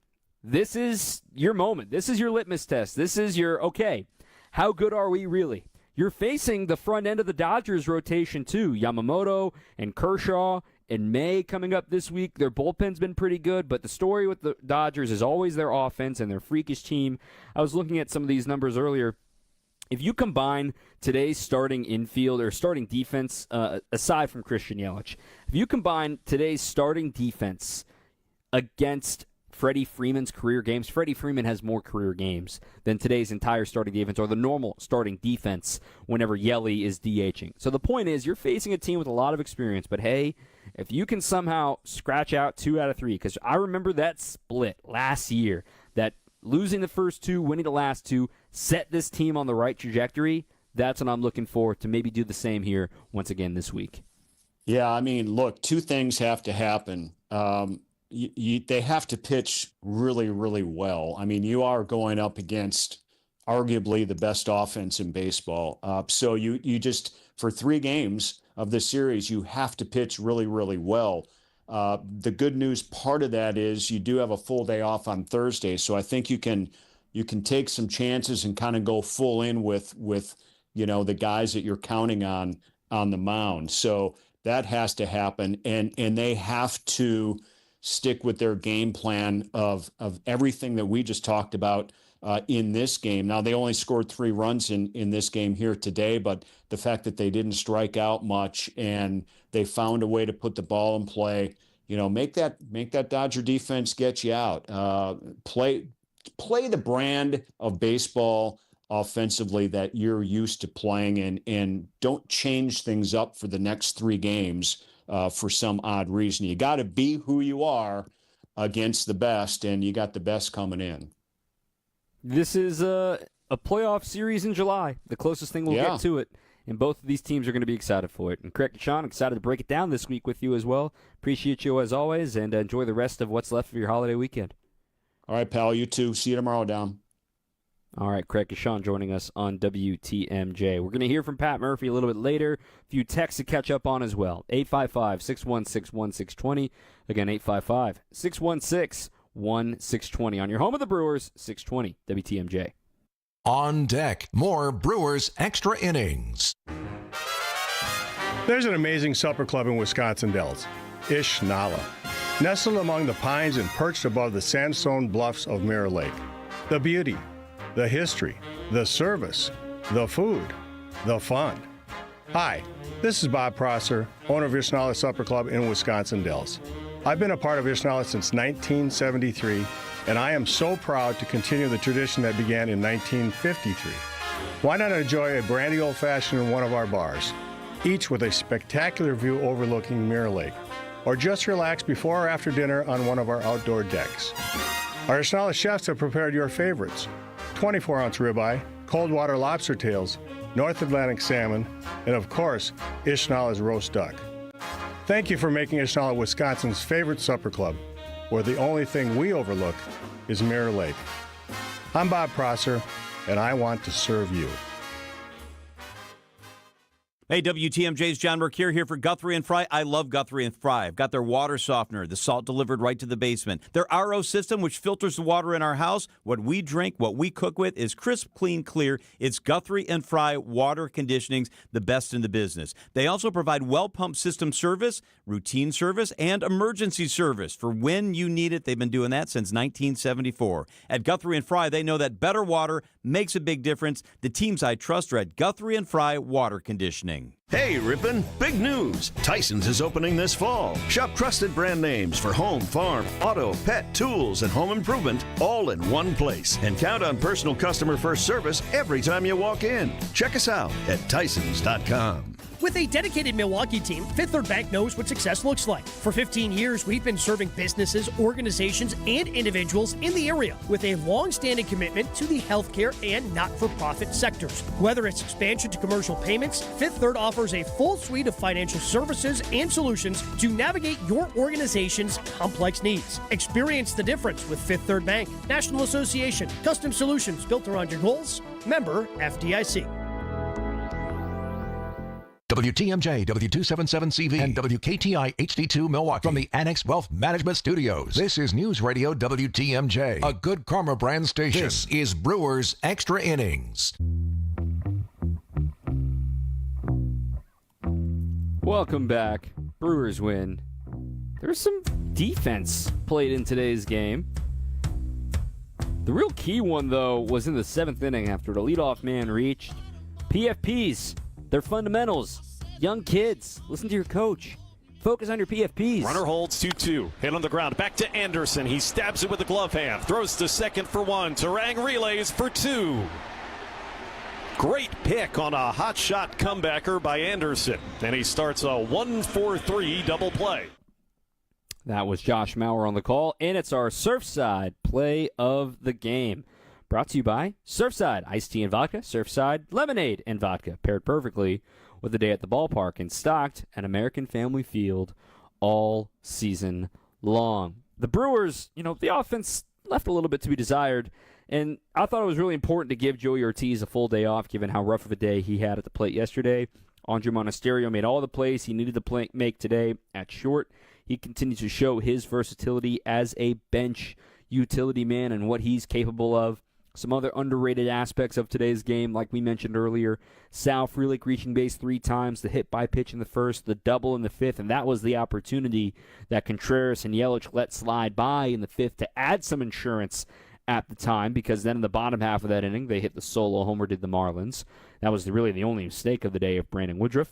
this is your moment. This is your litmus test. This is your, okay, how good are we really? You're facing the front end of the Dodgers rotation, too. Yamamoto and Kershaw and May coming up this week. Their bullpen's been pretty good, but the story with the Dodgers is always their offense and their freakish team. I was looking at some of these numbers earlier. If you combine today's starting infield or starting defense, aside from Christian Yelich, if you combine today's starting defense against Freddie Freeman's career games, Freddie Freeman has more career games than today's entire starting defense or the normal starting defense whenever Yelly is DHing. So the point is, you're facing a team with a lot of experience, but hey, if you can somehow scratch out 2 out of 3, because I remember that split last year, that losing the first 2, winning the last 2, set this team on the right trajectory. That's what I'm looking for to maybe do the same here once again this week. Yeah, I mean, look, 2 things have to happen. They have to pitch really, really well. I mean, you are going up against arguably the best offense in baseball. So you just, for 3 games of this series, you have to pitch really, really well. The good news part of that is you do have a full day off on Thursday, so I think you can take some chances and kind of go full in with the guys that you're counting on the mound. So that has to happen, and they have to stick with their game plan of everything that we just talked about in this game. Now, they only scored 3 runs in this game here today, but the fact that they didn't strike out much and they found a way to put the ball in play, make that Dodger defense get you out. Play the brand of baseball offensively that you're used to playing, and don't change things up for the next 3 games for some odd reason. You got to be who you are against the best, and you got the best coming in. This is a playoff series in July, the closest thing we'll get to it. And both of these teams are going to be excited for it. And Craig and Sean, excited to break it down this week with you as well. Appreciate you as always, and enjoy the rest of what's left of your holiday weekend. All right, pal. You too. See you tomorrow, Dom. All right, Craig and Sean joining us on WTMJ. We're going to hear from Pat Murphy a little bit later. A few texts to catch up on as well. 855-616-1620. Again, 855-616-1620. 620. On your home of the Brewers, 620 WTMJ. On deck, more Brewers Extra Innings. There's an amazing supper club in Wisconsin Dells, Ish Nala, nestled among the pines and perched above the sandstone bluffs of Mirror Lake. The beauty, the history, the service, the food, the fun. Hi, this is Bob Prosser, owner of Ish Nala Supper Club in Wisconsin Dells. I've been a part of Ish Nala since 1973, and I am so proud to continue the tradition that began in 1953. Why not enjoy a brandy old-fashioned in one of our bars, each with a spectacular view overlooking Mirror Lake, or just relax before or after dinner on one of our outdoor decks. Our Ish Nala chefs have prepared your favorites: 24-ounce ribeye, cold water lobster tails, North Atlantic salmon, and of course, Ish Nala's roast duck. Thank you for making Ish Nala Wisconsin's favorite supper club, where the only thing we overlook is Mirror Lake. I'm Bob Prosser, and I want to serve you. Hey, WTMJ's John Mercure here for Guthrie and Fry. I love Guthrie and Fry. I've got their water softener, the salt delivered right to the basement. Their RO system, which filters the water in our house. What we drink, what we cook with, is crisp, clean, clear. It's Guthrie and Fry water conditionings, the best in the business. They also provide well pump system service, routine service, and emergency service for when you need it. They've been doing that since 1974. At Guthrie and Fry, they know that better water makes a big difference. The teams I trust are at Guthrie and Fry Water Conditioning. Hey, Ripon, big news. Tyson's is opening this fall. Shop trusted brand names for home, farm, auto, pet, tools, and home improvement all in one place. And count on personal customer first service every time you walk in. Check us out at Tysons.com. With a dedicated Milwaukee team, Fifth Third Bank knows what success looks like. For 15 years, we've been serving businesses, organizations, and individuals in the area with a long-standing commitment to the healthcare and not-for-profit sectors. Whether it's expansion to commercial payments, Fifth Third offers a full suite of financial services and solutions to navigate your organization's complex needs. Experience the difference with Fifth Third Bank. National Association. Custom solutions built around your goals. Member FDIC. WTMJ, W277CV, and WKTI HD2 Milwaukee from the Annex Wealth Management Studios. This is News Radio WTMJ, a good karma brand station. This is Brewers Extra Innings. Welcome back. Brewers win. There's some defense played in today's game. The real key one, though, was in the 7th inning after the leadoff man reached. PFPs. They're fundamentals. Young kids, listen to your coach. Focus on your PFPs. Runner holds 2-2. Hit on the ground. Back to Anderson. He stabs it with the glove hand. Throws to second for 1. Terang relays for 2. Great pick on a hot shot comebacker by Anderson. And he starts a 1-4-3 double play. That was Josh Maurer on the call. And it's our Surfside play of the game. Brought to you by Surfside, iced tea and vodka, Surfside, lemonade and vodka, paired perfectly with a day at the ballpark and stocked at American Family Field all season long. The Brewers, the offense left a little bit to be desired, and I thought it was really important to give Joey Ortiz a full day off given how rough of a day he had at the plate yesterday. Andre Monasterio made all the plays he needed to make today at short. He continues to show his versatility as a bench utility man and what he's capable of. Some other underrated aspects of today's game, like we mentioned earlier, Sal Frelick reaching base 3 times, the hit by pitch in the first, the double in the 5th, and that was the opportunity that Contreras and Yelich let slide by in the 5th to add some insurance at the time, because then in the bottom half of that inning, they hit the solo homer, did the Marlins. That was really the only mistake of the day of Brandon Woodruff.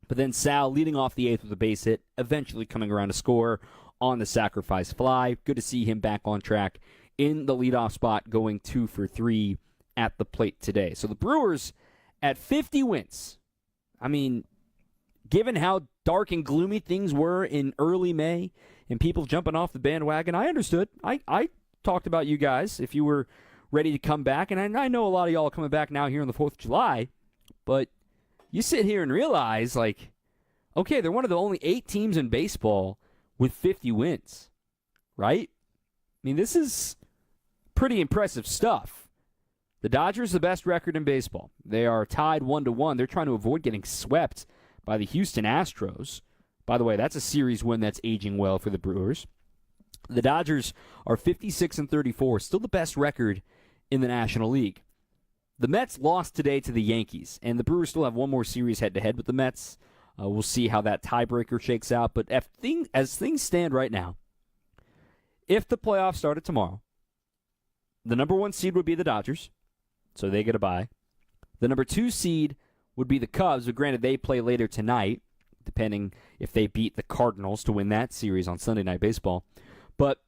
But then Sal leading off the 8th with a base hit, eventually coming around to score on the sacrifice fly. Good to see him back on track in the leadoff spot, going 2 for 3 at the plate today. So the Brewers at 50 wins. I mean, given how dark and gloomy things were in early May and people jumping off the bandwagon, I understood. I talked about you guys if you were ready to come back, and I know a lot of y'all are coming back now here on the 4th of July, but you sit here and realize, okay, they're one of the only 8 teams in baseball with 50 wins, right? I mean, this is pretty impressive stuff. The Dodgers, the best record in baseball. They are tied 1-1. They're trying to avoid getting swept by the Houston Astros. By the way, that's a series win that's aging well for the Brewers. The Dodgers are 56-34, still the best record in the National League. The Mets lost today to the Yankees, and the Brewers still have one more series head-to-head with the Mets. We'll see how that tiebreaker shakes out. But as things stand right now, if the playoffs started tomorrow, the number 1 seed would be the Dodgers, so they get a bye. The number 2 seed would be the Cubs, but granted they play later tonight, depending if they beat the Cardinals to win that series on Sunday Night Baseball. But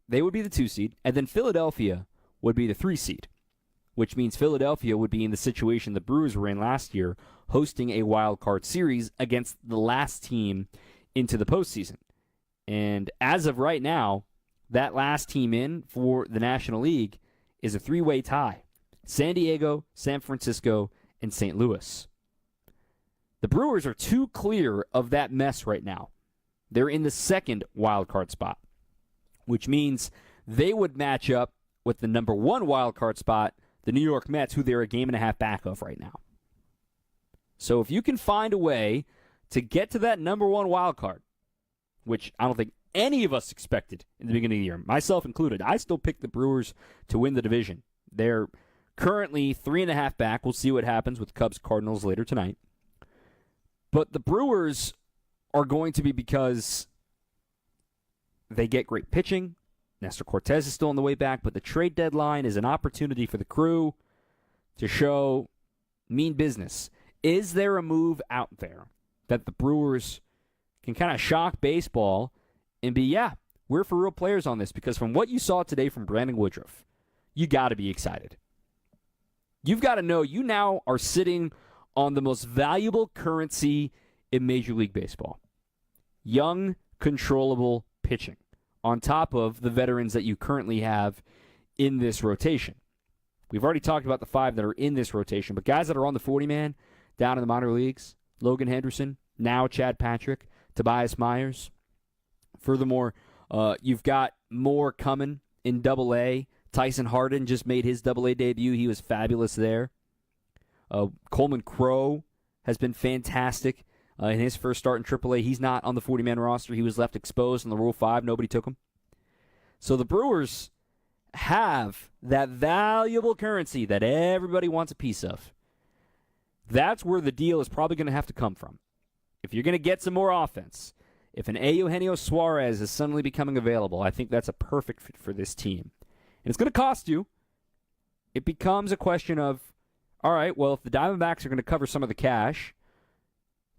they would be the 2 seed, and then Philadelphia would be the 3 seed, which means Philadelphia would be in the situation the Brewers were in last year, hosting a wild card series against the last team into the postseason. And as of right now, that last team in for the National League is a 3-way tie. San Diego, San Francisco, and St. Louis. The Brewers are 2 clear of that mess right now. They're in the 2nd wild card spot, which means they would match up with the number 1 wild card spot, the New York Mets, who they're a game and a half back of right now. So if you can find a way to get to that number 1 wild card, which I don't think any of us expected in the beginning of the year, myself included, I still picked the Brewers to win the division. They're currently 3.5 back. We'll see what happens with Cubs-Cardinals later tonight. But the Brewers are going to be because they get great pitching. Nestor Cortez is still on the way back, but the trade deadline is an opportunity for the crew to show mean business. Is there a move out there that the Brewers can kind of shock baseball and be, yeah, we're for real players on this? Because from what you saw today from Brandon Woodruff, you got to be excited. You've got to know you now are sitting on the most valuable currency in Major League Baseball. Young, controllable pitching on top of the veterans that you currently have in this rotation. We've already talked about the 5 that are in this rotation, but guys that are on the 40-man down in the minor leagues, Logan Henderson, now Chad Patrick, Tobias Myers. Furthermore, you've got more coming in Double-A. Tyson Harden just made his Double-A debut. He was fabulous there. Coleman Crowe has been fantastic in his first start in AAA. He's not on the 40-man roster. He was left exposed in the Rule 5. Nobody took him. So the Brewers have that valuable currency that everybody wants a piece of. That's where the deal is probably going to have to come from. If you're going to get some more offense, if an Eugenio Suarez is suddenly becoming available, I think that's a perfect fit for this team. And it's going to cost you. It becomes a question of, all right, well, if the Diamondbacks are going to cover some of the cash,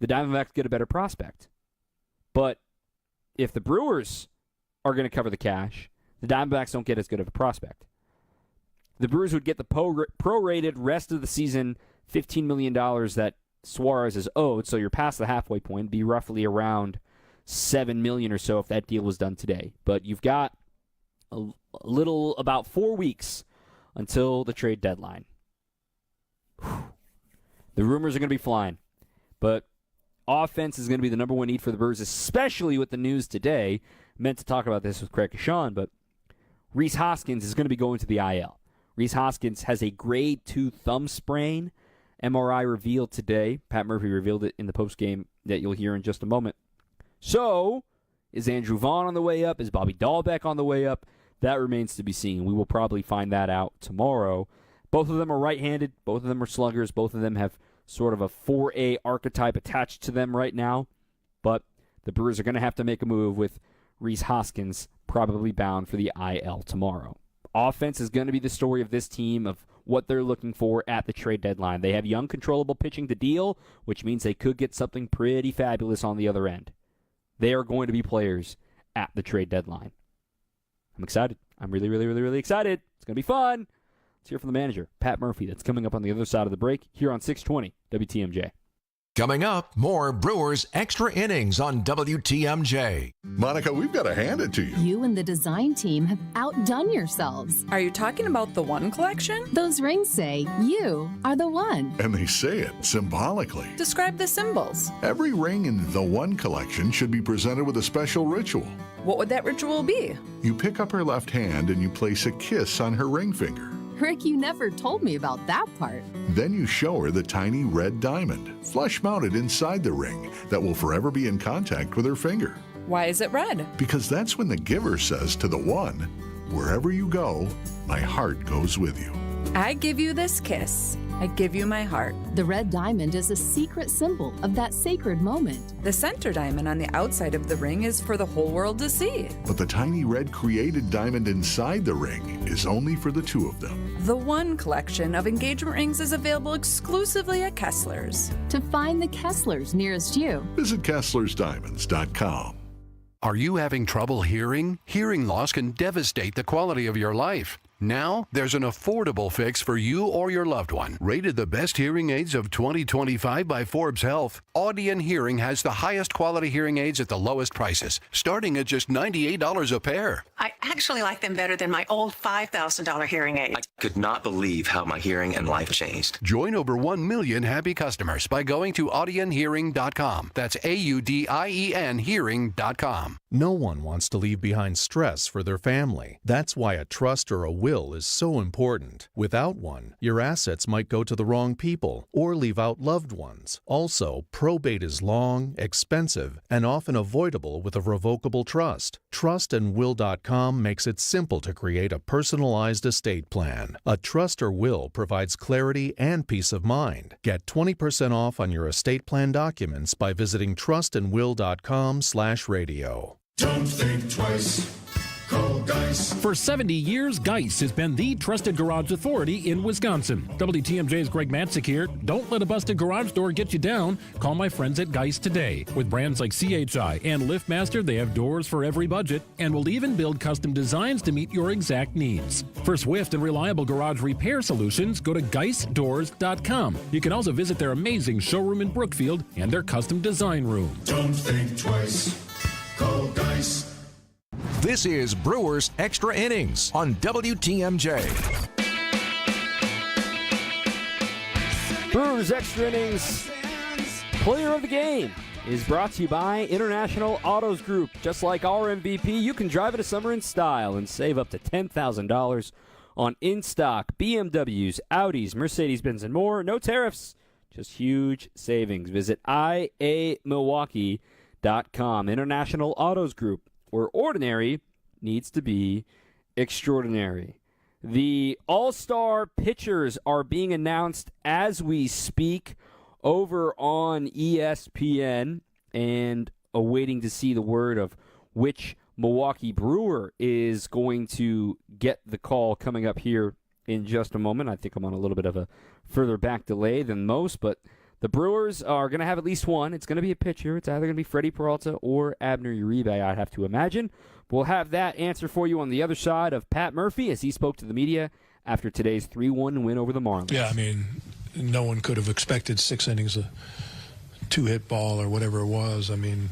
the Diamondbacks get a better prospect. But if the Brewers are going to cover the cash, the Diamondbacks don't get as good of a prospect. The Brewers would get the prorated rest of the season $15 million that Suarez is owed, so you're past the halfway point, be roughly around $7 million or so if that deal was done today. But you've got about 4 weeks until the trade deadline. Whew. The rumors are going to be flying. But offense is going to be the number 1 need for the Brewers, especially with the news today. I meant to talk about this with Craig Kashan, but Rhys Hoskins is going to be going to the IL. Rhys Hoskins has a grade 2 thumb sprain. MRI revealed today. Pat Murphy revealed it in the postgame that you'll hear in just a moment. So, is Andrew Vaughn on the way up? Is Bobby Dahlbeck on the way up? That remains to be seen. We will probably find that out tomorrow. Both of them are right-handed. Both of them are sluggers. Both of them have sort of a 4A archetype attached to them right now. But the Brewers are going to have to make a move with Rhys Hoskins probably bound for the IL tomorrow. Offense is going to be the story of this team, of what they're looking for at the trade deadline. They have young, controllable pitching to deal, which means they could get something pretty fabulous on the other end. They are going to be players at the trade deadline. I'm excited. I'm really, really, really, really excited. It's going to be fun. Let's hear from the manager, Pat Murphy. That's coming up on the other side of the break here on 620 WTMJ. Coming up, more Brewers Extra Innings on WTMJ. Monica, we've got to hand it to you. You and the design team have outdone yourselves. Are you talking about the One Collection? Those rings say you are the one. And they say it symbolically. Describe the symbols. Every ring in the One Collection should be presented with a special ritual. What would that ritual be? You pick up her left hand and you place a kiss on her ring finger. Rick, you never told me about that part. Then you show her the tiny red diamond, flush mounted inside the ring, that will forever be in contact with her finger. Why is it red? Because that's when the giver says to the one, wherever you go, my heart goes with you. I give you this kiss. I give you my heart. The red diamond is a secret symbol of that sacred moment. The center diamond on the outside of the ring is for the whole world to see. But the tiny red created diamond inside the ring is only for the two of them. The One collection of engagement rings is available exclusively at Kessler's. To find the Kesslers nearest you, visit KesslersDiamonds.com. Are you having trouble hearing? Hearing loss can devastate the quality of your life. Now, there's an affordable fix for you or your loved one. Rated the best hearing aids of 2025 by Forbes Health, Audion Hearing has the highest quality hearing aids at the lowest prices, starting at just $98 a pair. I actually like them better than my old $5,000 hearing aid. I could not believe how my hearing and life changed. Join over 1 million happy customers by going to audionhearing.com. That's AUDIEN hearing.com. No one wants to leave behind stress for their family. That's why a trust or a will is so important. Without one, your assets might go to the wrong people or leave out loved ones. Also, probate is long, expensive, and often avoidable with a revocable trust. Trustandwill.com makes it simple to create a personalized estate plan. A trust or will provides clarity and peace of mind. Get 20% off on your estate plan documents by visiting trustandwill.com/radio. Don't think twice. Call Geis. For 70 years, Geis has been the trusted garage authority in Wisconsin. WTMJ's Greg Matzik here. Don't let a busted garage door get you down. Call my friends at Geis today. With brands like CHI and LiftMaster, they have doors for every budget and will even build custom designs to meet your exact needs. For swift and reliable garage repair solutions, go to GeisDoors.com. You can also visit their amazing showroom in Brookfield and their custom design room. Don't think twice. Call Geis. This is Brewers Extra Innings on WTMJ. Brewers Extra Innings Player of the Game is brought to you by International Autos Group. Just like our MVP, you can drive it a summer in style and save up to $10,000 on in-stock BMWs, Audis, Mercedes-Benz, and more. No tariffs, just huge savings. Visit iamilwaukee.com. International Autos Group, where ordinary needs to be extraordinary. The All-Star pitchers are being announced as we speak over on ESPN, and awaiting to see the word of which Milwaukee Brewer is going to get the call coming up here in just a moment. I think I'm on a little bit of a further back delay than most, but the Brewers are going to have at least one. It's going to be a pitcher. It's either going to be Freddie Peralta or Abner Uribe, I'd have to imagine. We'll have that answer for you on the other side of Pat Murphy as he spoke to the media after today's 3-1 win over the Marlins. Yeah, I mean, no one could have expected 6 innings of 2-hit ball or whatever it was. I mean,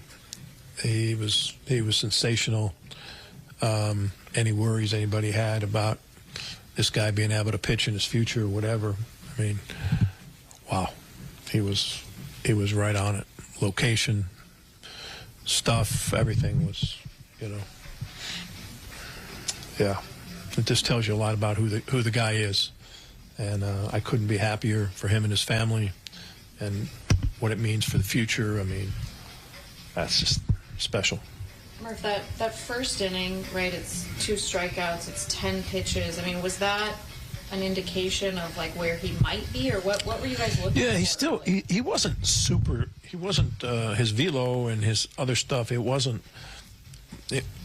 he was sensational. Any worries anybody had about this guy being able to pitch in his future or whatever, I mean, wow. He was right on it. Location, stuff, everything was, yeah. It just tells you a lot about who the guy is, and I couldn't be happier for him and his family, and what it means for the future. I mean, that's just special. Murph, that first inning, right? It's 2 strikeouts. It's 10 pitches. I mean, was that an indication of like where he might be, or what were you guys looking for? Yeah, he wasn't super. He wasn't his velo and his other stuff.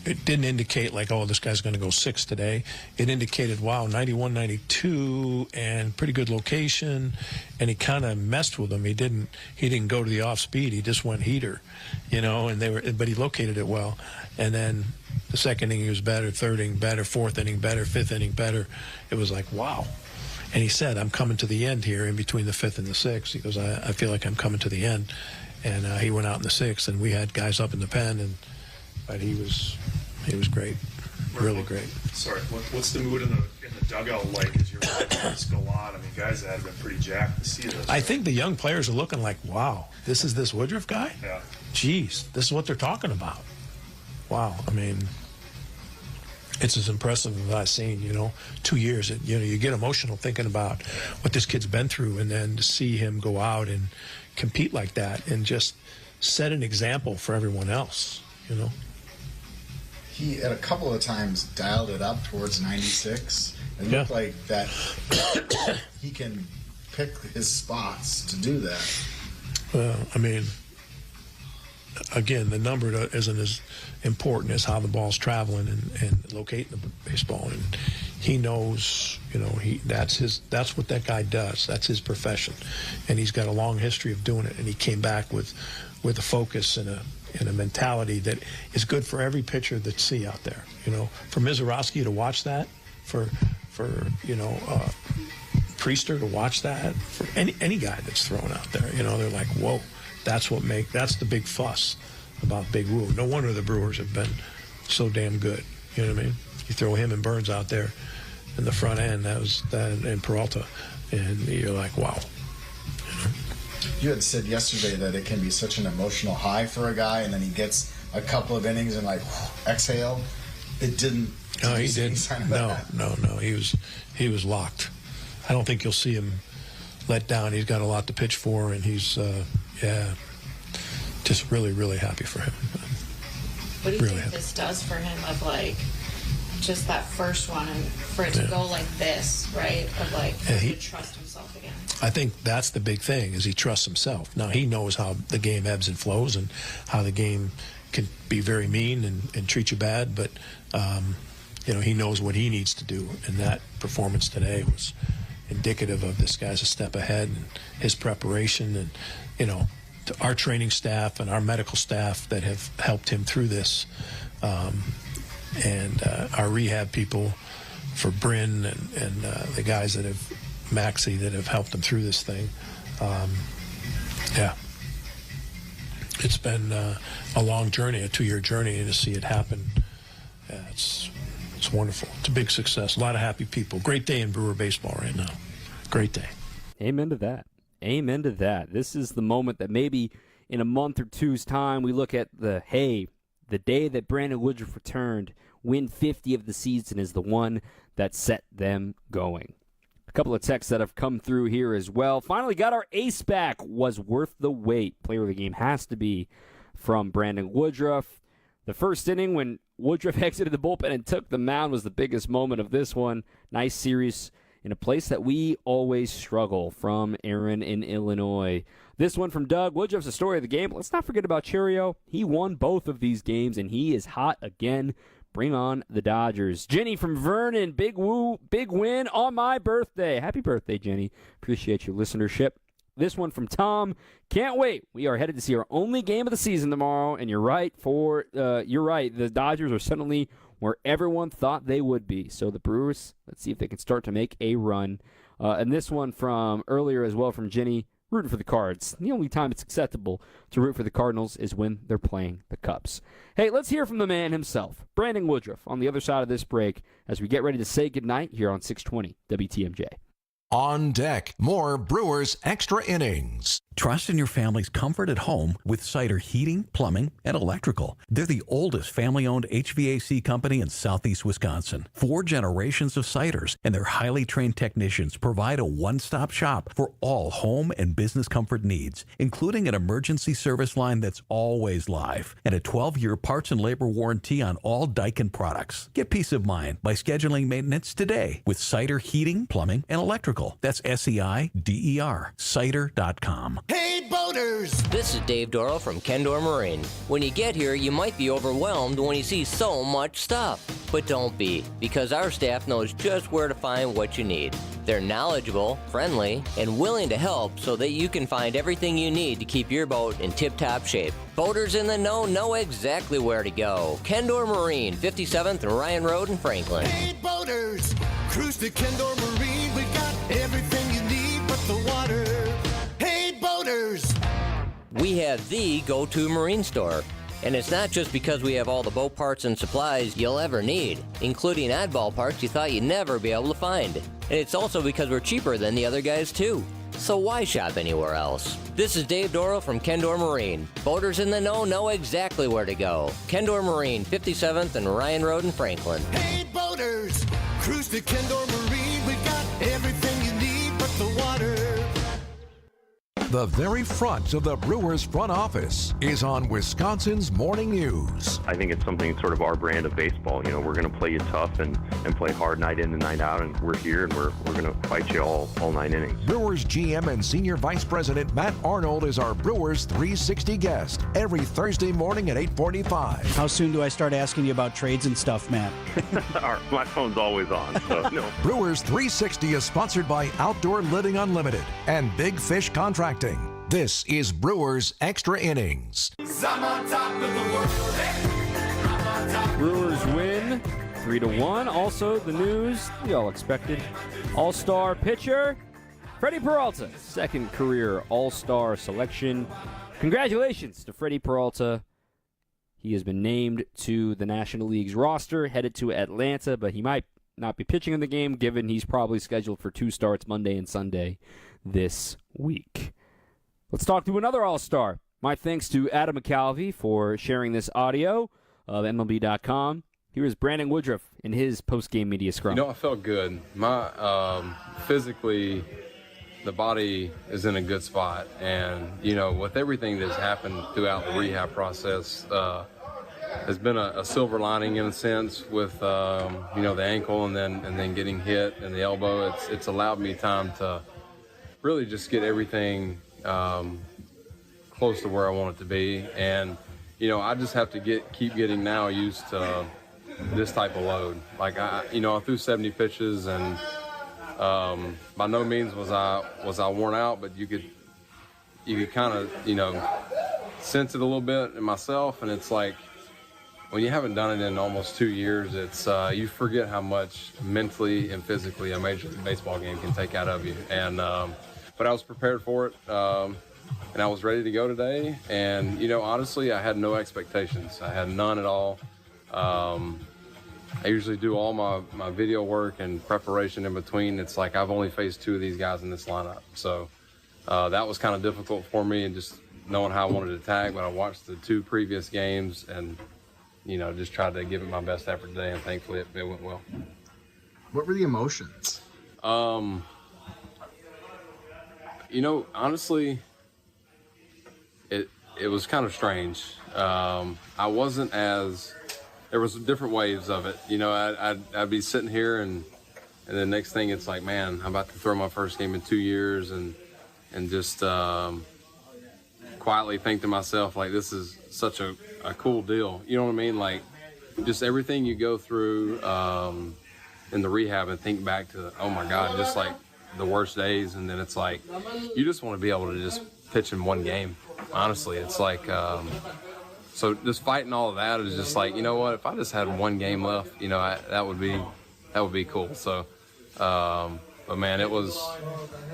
It didn't indicate like, oh, this guy's going to go 6 today. It indicated, wow, 91, 92, and pretty good location. And he kind of messed with them. He didn't go to the off speed. He just went heater, but he located it well. And then the second inning he was better, third inning better, fourth inning better, fifth inning better. It was like, wow. And he said, I'm coming to the end here in between the 5th and the 6th. He goes, I feel like I'm coming to the end. And he went out in the 6th, and we had guys up in the pen, but he was great, really great. Sorry, what's the mood in the dugout like as you're watching this go on? I mean, guys that have been pretty jacked to see this. I think the young players are looking like, wow, this is this Woodruff guy? Yeah. Jeez, this is what they're talking about. Wow, I mean, it's as impressive as I've seen, 2 years. You get emotional thinking about what this kid's been through, and then to see him go out and compete like that and just set an example for everyone else. He, at a couple of times, dialed it up towards 96. It looked like that he can pick his spots to do that. Well, I mean, again, the number isn't as important as how the ball's traveling and locating the baseball. And he knows, that's what that guy does. That's his profession. And he's got a long history of doing it. And he came back with a focus and a mentality that is good for every pitcher that's see out there. For Mizorowski to watch that, for Priester to watch that, for any guy that's thrown out there, they're like, whoa, that's the big fuss about Big Woo. No wonder the Brewers have been so damn good. You know what I mean? You throw him and Burns out there in the front end, and Peralta, and you're like, wow. You had said yesterday that it can be such an emotional high for a guy, and then he gets a couple of innings and exhale. It didn't. No, he didn't. No. He was locked. I don't think you'll see him let down. He's got a lot to pitch for, and he's just really, really happy for him. What do you think this does for him of just that first one and for it to go like this, right? Of to trust himself again. I think that's the big thing is he trusts himself. Now he knows how the game ebbs and flows and how the game can be very mean and treat you bad, but he knows what he needs to do, and that performance today was indicative of this guy's a step ahead and his preparation and to our training staff and our medical staff that have helped him through this, and our rehab people for Bryn and the guys that have Maxie that have helped him through this thing. It's been a long journey, a 2-year journey, and to see it happen, it's wonderful. It's a big success. A lot of happy people. Great day in Brewer baseball right now. Great day. Amen to that. Amen to that. This is the moment that maybe in a month or two's time we look at the day that Brandon Woodruff returned, win 50 of the season is the one that set them going. A couple of texts that have come through here as well. Finally got our ace back. Was worth the wait. Player of the game has to be from Brandon Woodruff. The first inning when Woodruff exited the bullpen and took the mound was the biggest moment of this one. Nice series in a place that we always struggle, from Aaron in Illinois. This one from Doug. Woodruff's the story of the game. Let's not forget about Cheerio. He won both of these games, and he is hot again. Bring on the Dodgers. Jenny from Vernon. Big win on my birthday. Happy birthday, Jenny. Appreciate your listenership. This one from Tom. Can't wait. We are headed to see our only game of the season tomorrow, and you're right. The Dodgers are suddenly where everyone thought they would be. So the Brewers, let's see if they can start to make a run. And this one from earlier as well from Jenny, rooting for the Cards. The only time it's acceptable to root for the Cardinals is when they're playing the Cubs. Hey, let's hear from the man himself, Brandon Woodruff, on the other side of this break as we get ready to say goodnight here on 620 WTMJ. On deck, more Brewers Extra Innings. Trust in your family's comfort at home with Cider Heating, Plumbing, and Electrical. They're the oldest family-owned HVAC company in southeast Wisconsin. 4 generations of Ciders, and their highly trained technicians provide a one-stop shop for all home and business comfort needs, including an emergency service line that's always live and a 12-year parts and labor warranty on all Daikin products. Get peace of mind by scheduling maintenance today with Cider Heating, Plumbing, and Electrical. That's SEIDER. Cider.com. Hey, boaters! This is Dave Dorrell from Kendor Marine. When you get here, you might be overwhelmed when you see so much stuff. But don't be, because our staff knows just where to find what you need. They're knowledgeable, friendly, and willing to help so that you can find everything you need to keep your boat in tip-top shape. Boaters in the know exactly where to go. Kendor Marine, 57th and Ryan Road in Franklin. Hey, boaters! Cruise to Kendor Marine. We got everything you need but the water. Hey, boaters! We have the go-to marine store. And it's not just because we have all the boat parts and supplies you'll ever need, including oddball parts you thought you'd never be able to find. And it's also because we're cheaper than the other guys, too. So why shop anywhere else? This is Dave Dorrell from Kendor Marine. Boaters in the know exactly where to go. Kendor Marine, 57th and Ryan Road in Franklin. Hey, boaters! Cruise to Kendor Marine. We got everything you need but the water. The very front of the Brewers front office is on Wisconsin's Morning News. I think it's something sort of our brand of baseball. You know, we're going to play you tough and play hard night in and night out, and we're here and we're going to fight you all 9 innings. Brewers GM and Senior Vice President Matt Arnold is our Brewers 360 guest every Thursday morning at 8:45. How soon do I start asking you about trades and stuff, Matt? My phone's always on, so no. Brewers 360 is sponsored by Outdoor Living Unlimited and Big Fish Contracting. This is Brewers Extra Innings. Brewers win 3-1. Also, the news we all expected. All-star pitcher Freddie Peralta, second career All-Star selection. Congratulations to Freddie Peralta. He has been named to the National League's roster, headed to Atlanta, but he might not be pitching in the game, given he's probably scheduled for 2 starts Monday and Sunday this week. Let's talk to another All-Star. My thanks to Adam McCalvey for sharing this audio of MLB.com. Here is Brandon Woodruff in his post-game media scrum. You know, I felt good. My physically, the body is in a good spot. And, you know, with everything that's happened throughout the rehab process, has been a silver lining in a sense with, you know, the ankle and then getting hit and the elbow. It's allowed me time to really just get everything close to where I want it to be. And, you know, I just have to keep getting now used to this type of load. Like, I threw 70 pitches and by no means was I worn out, but you could kind of, you know, sense it a little bit in myself. And it's like, when you haven't done it in almost 2 years, it's you forget how much mentally and physically a Major League Baseball game can take out of you. And but I was prepared for it, and I was ready to go today. And, you know, honestly, I had no expectations. I had none at all. I usually do all my video work and preparation in between. It's like I've only faced 2 of these guys in this lineup. So that was kind of difficult for me, and just knowing how I wanted to tag. But I watched the 2 previous games and, you know, just tried to give it my best effort today, and thankfully it went well. What were the emotions? You know, honestly, it was kind of strange. I wasn't as, there was different waves of it. You know, I'd be sitting here and the next thing it's like, man, I'm about to throw my first game in 2 years and just quietly think to myself, like, this is such a cool deal. You know what I mean? Like, just everything you go through in the rehab and think back to, oh my God, just like the worst days. And then it's like, you just want to be able to just pitch in one game. Honestly, it's like, so just fighting all of that is just like, you know what, if I just had one game left, you know, that would be cool. So, but man, it was,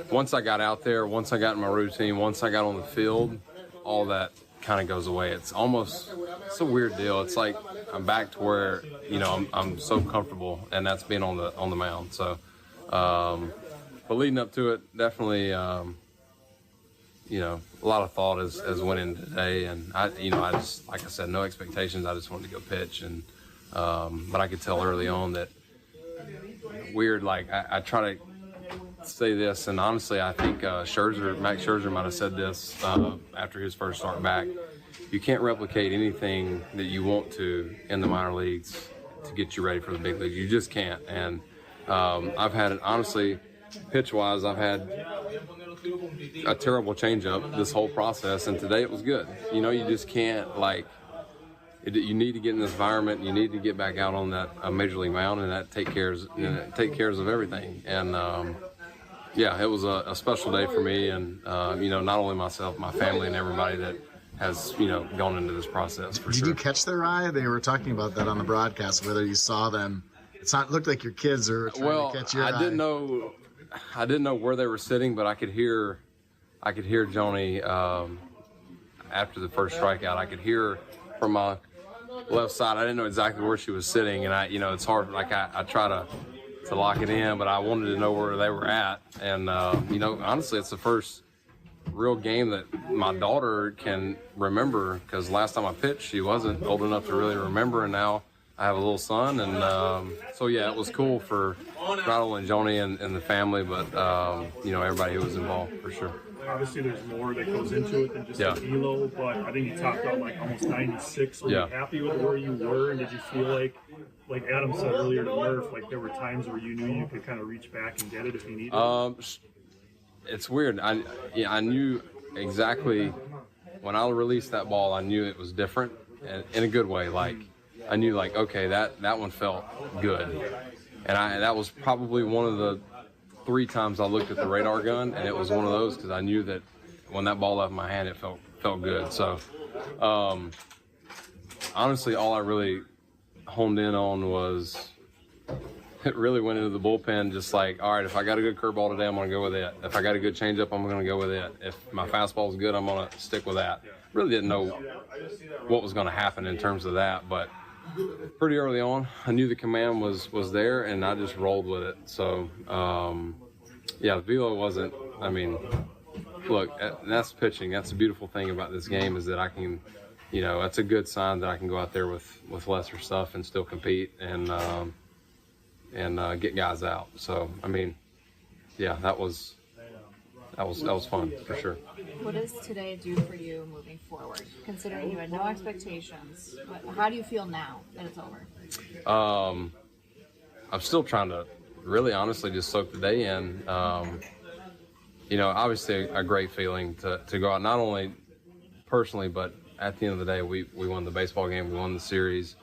once I got out there, once I got in my routine, once I got on the field, all that kind of goes away. It's a weird deal. It's like I'm back to where, you know, I'm so comfortable, and that's being on the mound. So, but leading up to it, definitely, you know, a lot of thought has went in today, and I just, like I said, no expectations. I just wanted to go pitch, and but I could tell early on that weird. Like I try to say this, and honestly, I think Max Scherzer might have said this after his first start back. You can't replicate anything that you want to in the minor leagues to get you ready for the big leagues. You just can't. And I've had, honestly, pitch-wise, I've had a terrible changeup this whole process, and today it was good. You know, you just can't, like, you need to get in this environment. You need to get back out on that major league mound, and that take cares of everything. And yeah, it was a special day for me, and you know, not only myself, my family, and everybody that has, you know, gone into this process for sure. Did you catch their eye? They were talking about that on the broadcast, whether you saw them. It looked like your kids are trying to catch your eye. I didn't know where they were sitting, but I could hear Joni after the first strikeout. I could hear from my left side. I didn't know exactly where she was sitting, and you know, it's hard. Like I try to lock it in, but I wanted to know where they were at. And you know, honestly, it's the first real game that my daughter can remember, because last time I pitched, she wasn't old enough to really remember, and now I have a little son. And so yeah, it was cool for not only Joni and the family, but you know, everybody who was involved, for sure. obviously there's more that goes into it than just the velo, but I think you topped out like almost 96. Were you happy with where you were, and did you feel like Adam said earlier to Murph, like there were times where you knew you could kind of reach back and get it if you needed it? It's weird. I knew exactly when I released that ball, I knew it was different, and in a good way. Like I knew, like, okay, that one felt good, and that was probably one of the 3 times I looked at the radar gun, and it was one of those because I knew that when that ball left my hand, it felt good. So, honestly, all I really honed in on was it really went into the bullpen just like, all right, if I got a good curveball today, I'm going to go with it. If I got a good changeup, I'm going to go with it. If my fastball is good, I'm going to stick with that. Really didn't know what was going to happen in terms of that, but pretty early on, I knew the command was there, and I just rolled with it. So, the velo wasn't, I mean, look, that's pitching. That's the beautiful thing about this game is that I can, that's a good sign that I can go out there with lesser stuff and still compete and get guys out. So, I mean, that was fun for sure. What does today do for you moving forward, considering you had no expectations? How do you feel now that it's over? I'm still trying to really honestly just soak the day in. Obviously a great feeling to go out, not only personally, but at the end of the day, we won the baseball game, we won the series,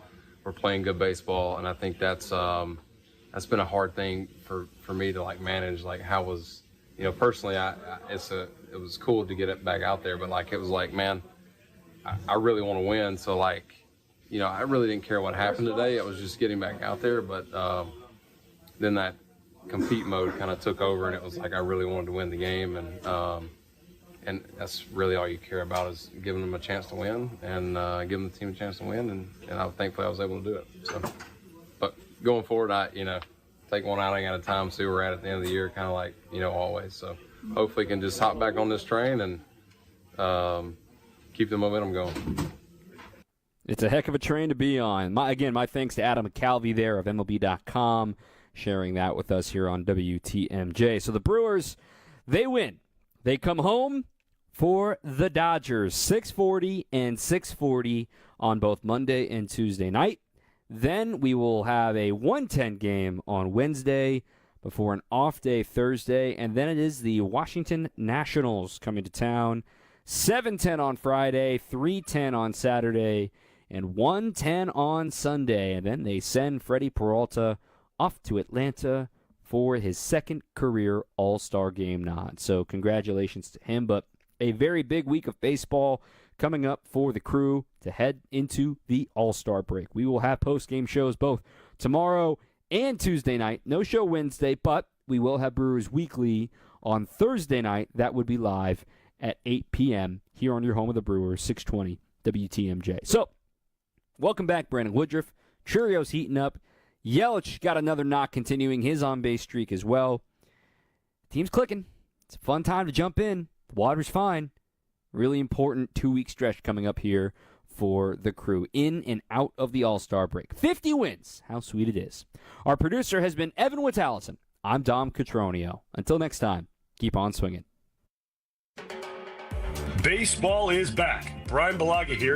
we're playing good baseball, and I think that's been a hard thing for me to like manage. Like how was, personally, it was cool to get it back out there, but like it was like, man, I really want to win. So like, I really didn't care what happened today. It was just getting back out there. But then that compete mode kind of took over, and it was like I really wanted to win the game, and that's really all you care about is giving them a chance to win and giving the team a chance to win. And thankfully I was able to do it. So, but going forward, take one outing at a time, see where we're at the end of the year, kind of like, always. So hopefully can just hop back on this train and keep the momentum going. It's a heck of a train to be on. My thanks to Adam McCalvey there of MLB.com, sharing that with us here on WTMJ. So the Brewers, they win. They come home for the Dodgers, 6:40 and 6:40 on both Monday and Tuesday night. Then we will have a 1:10 game on Wednesday before an off day Thursday. And then it is the Washington Nationals coming to town. 7:10 on Friday, 3:10 on Saturday, and 1:10 on Sunday. And then they send Freddie Peralta off to Atlanta for his second career All-Star game nod. So congratulations to him. But a very big week of baseball coming up for the Crew to head into the All-Star break. We will have post-game shows both tomorrow and Tuesday night. No show Wednesday, but we will have Brewers Weekly on Thursday night. That would be live at 8 p.m. here on your home of the Brewers, 620 WTMJ. So, welcome back, Brandon Woodruff. Churio's heating up. Yelich got another knock, continuing his on-base streak as well. Team's clicking. It's a fun time to jump in. The water's fine. Really important 2-week stretch coming up here for the Crew in and out of the All-Star break. 50 wins. How sweet it is. Our producer has been Evan Wittallison. I'm Dom Cotroneo. Until next time, keep on swinging. Baseball is back. Brian Balaga here.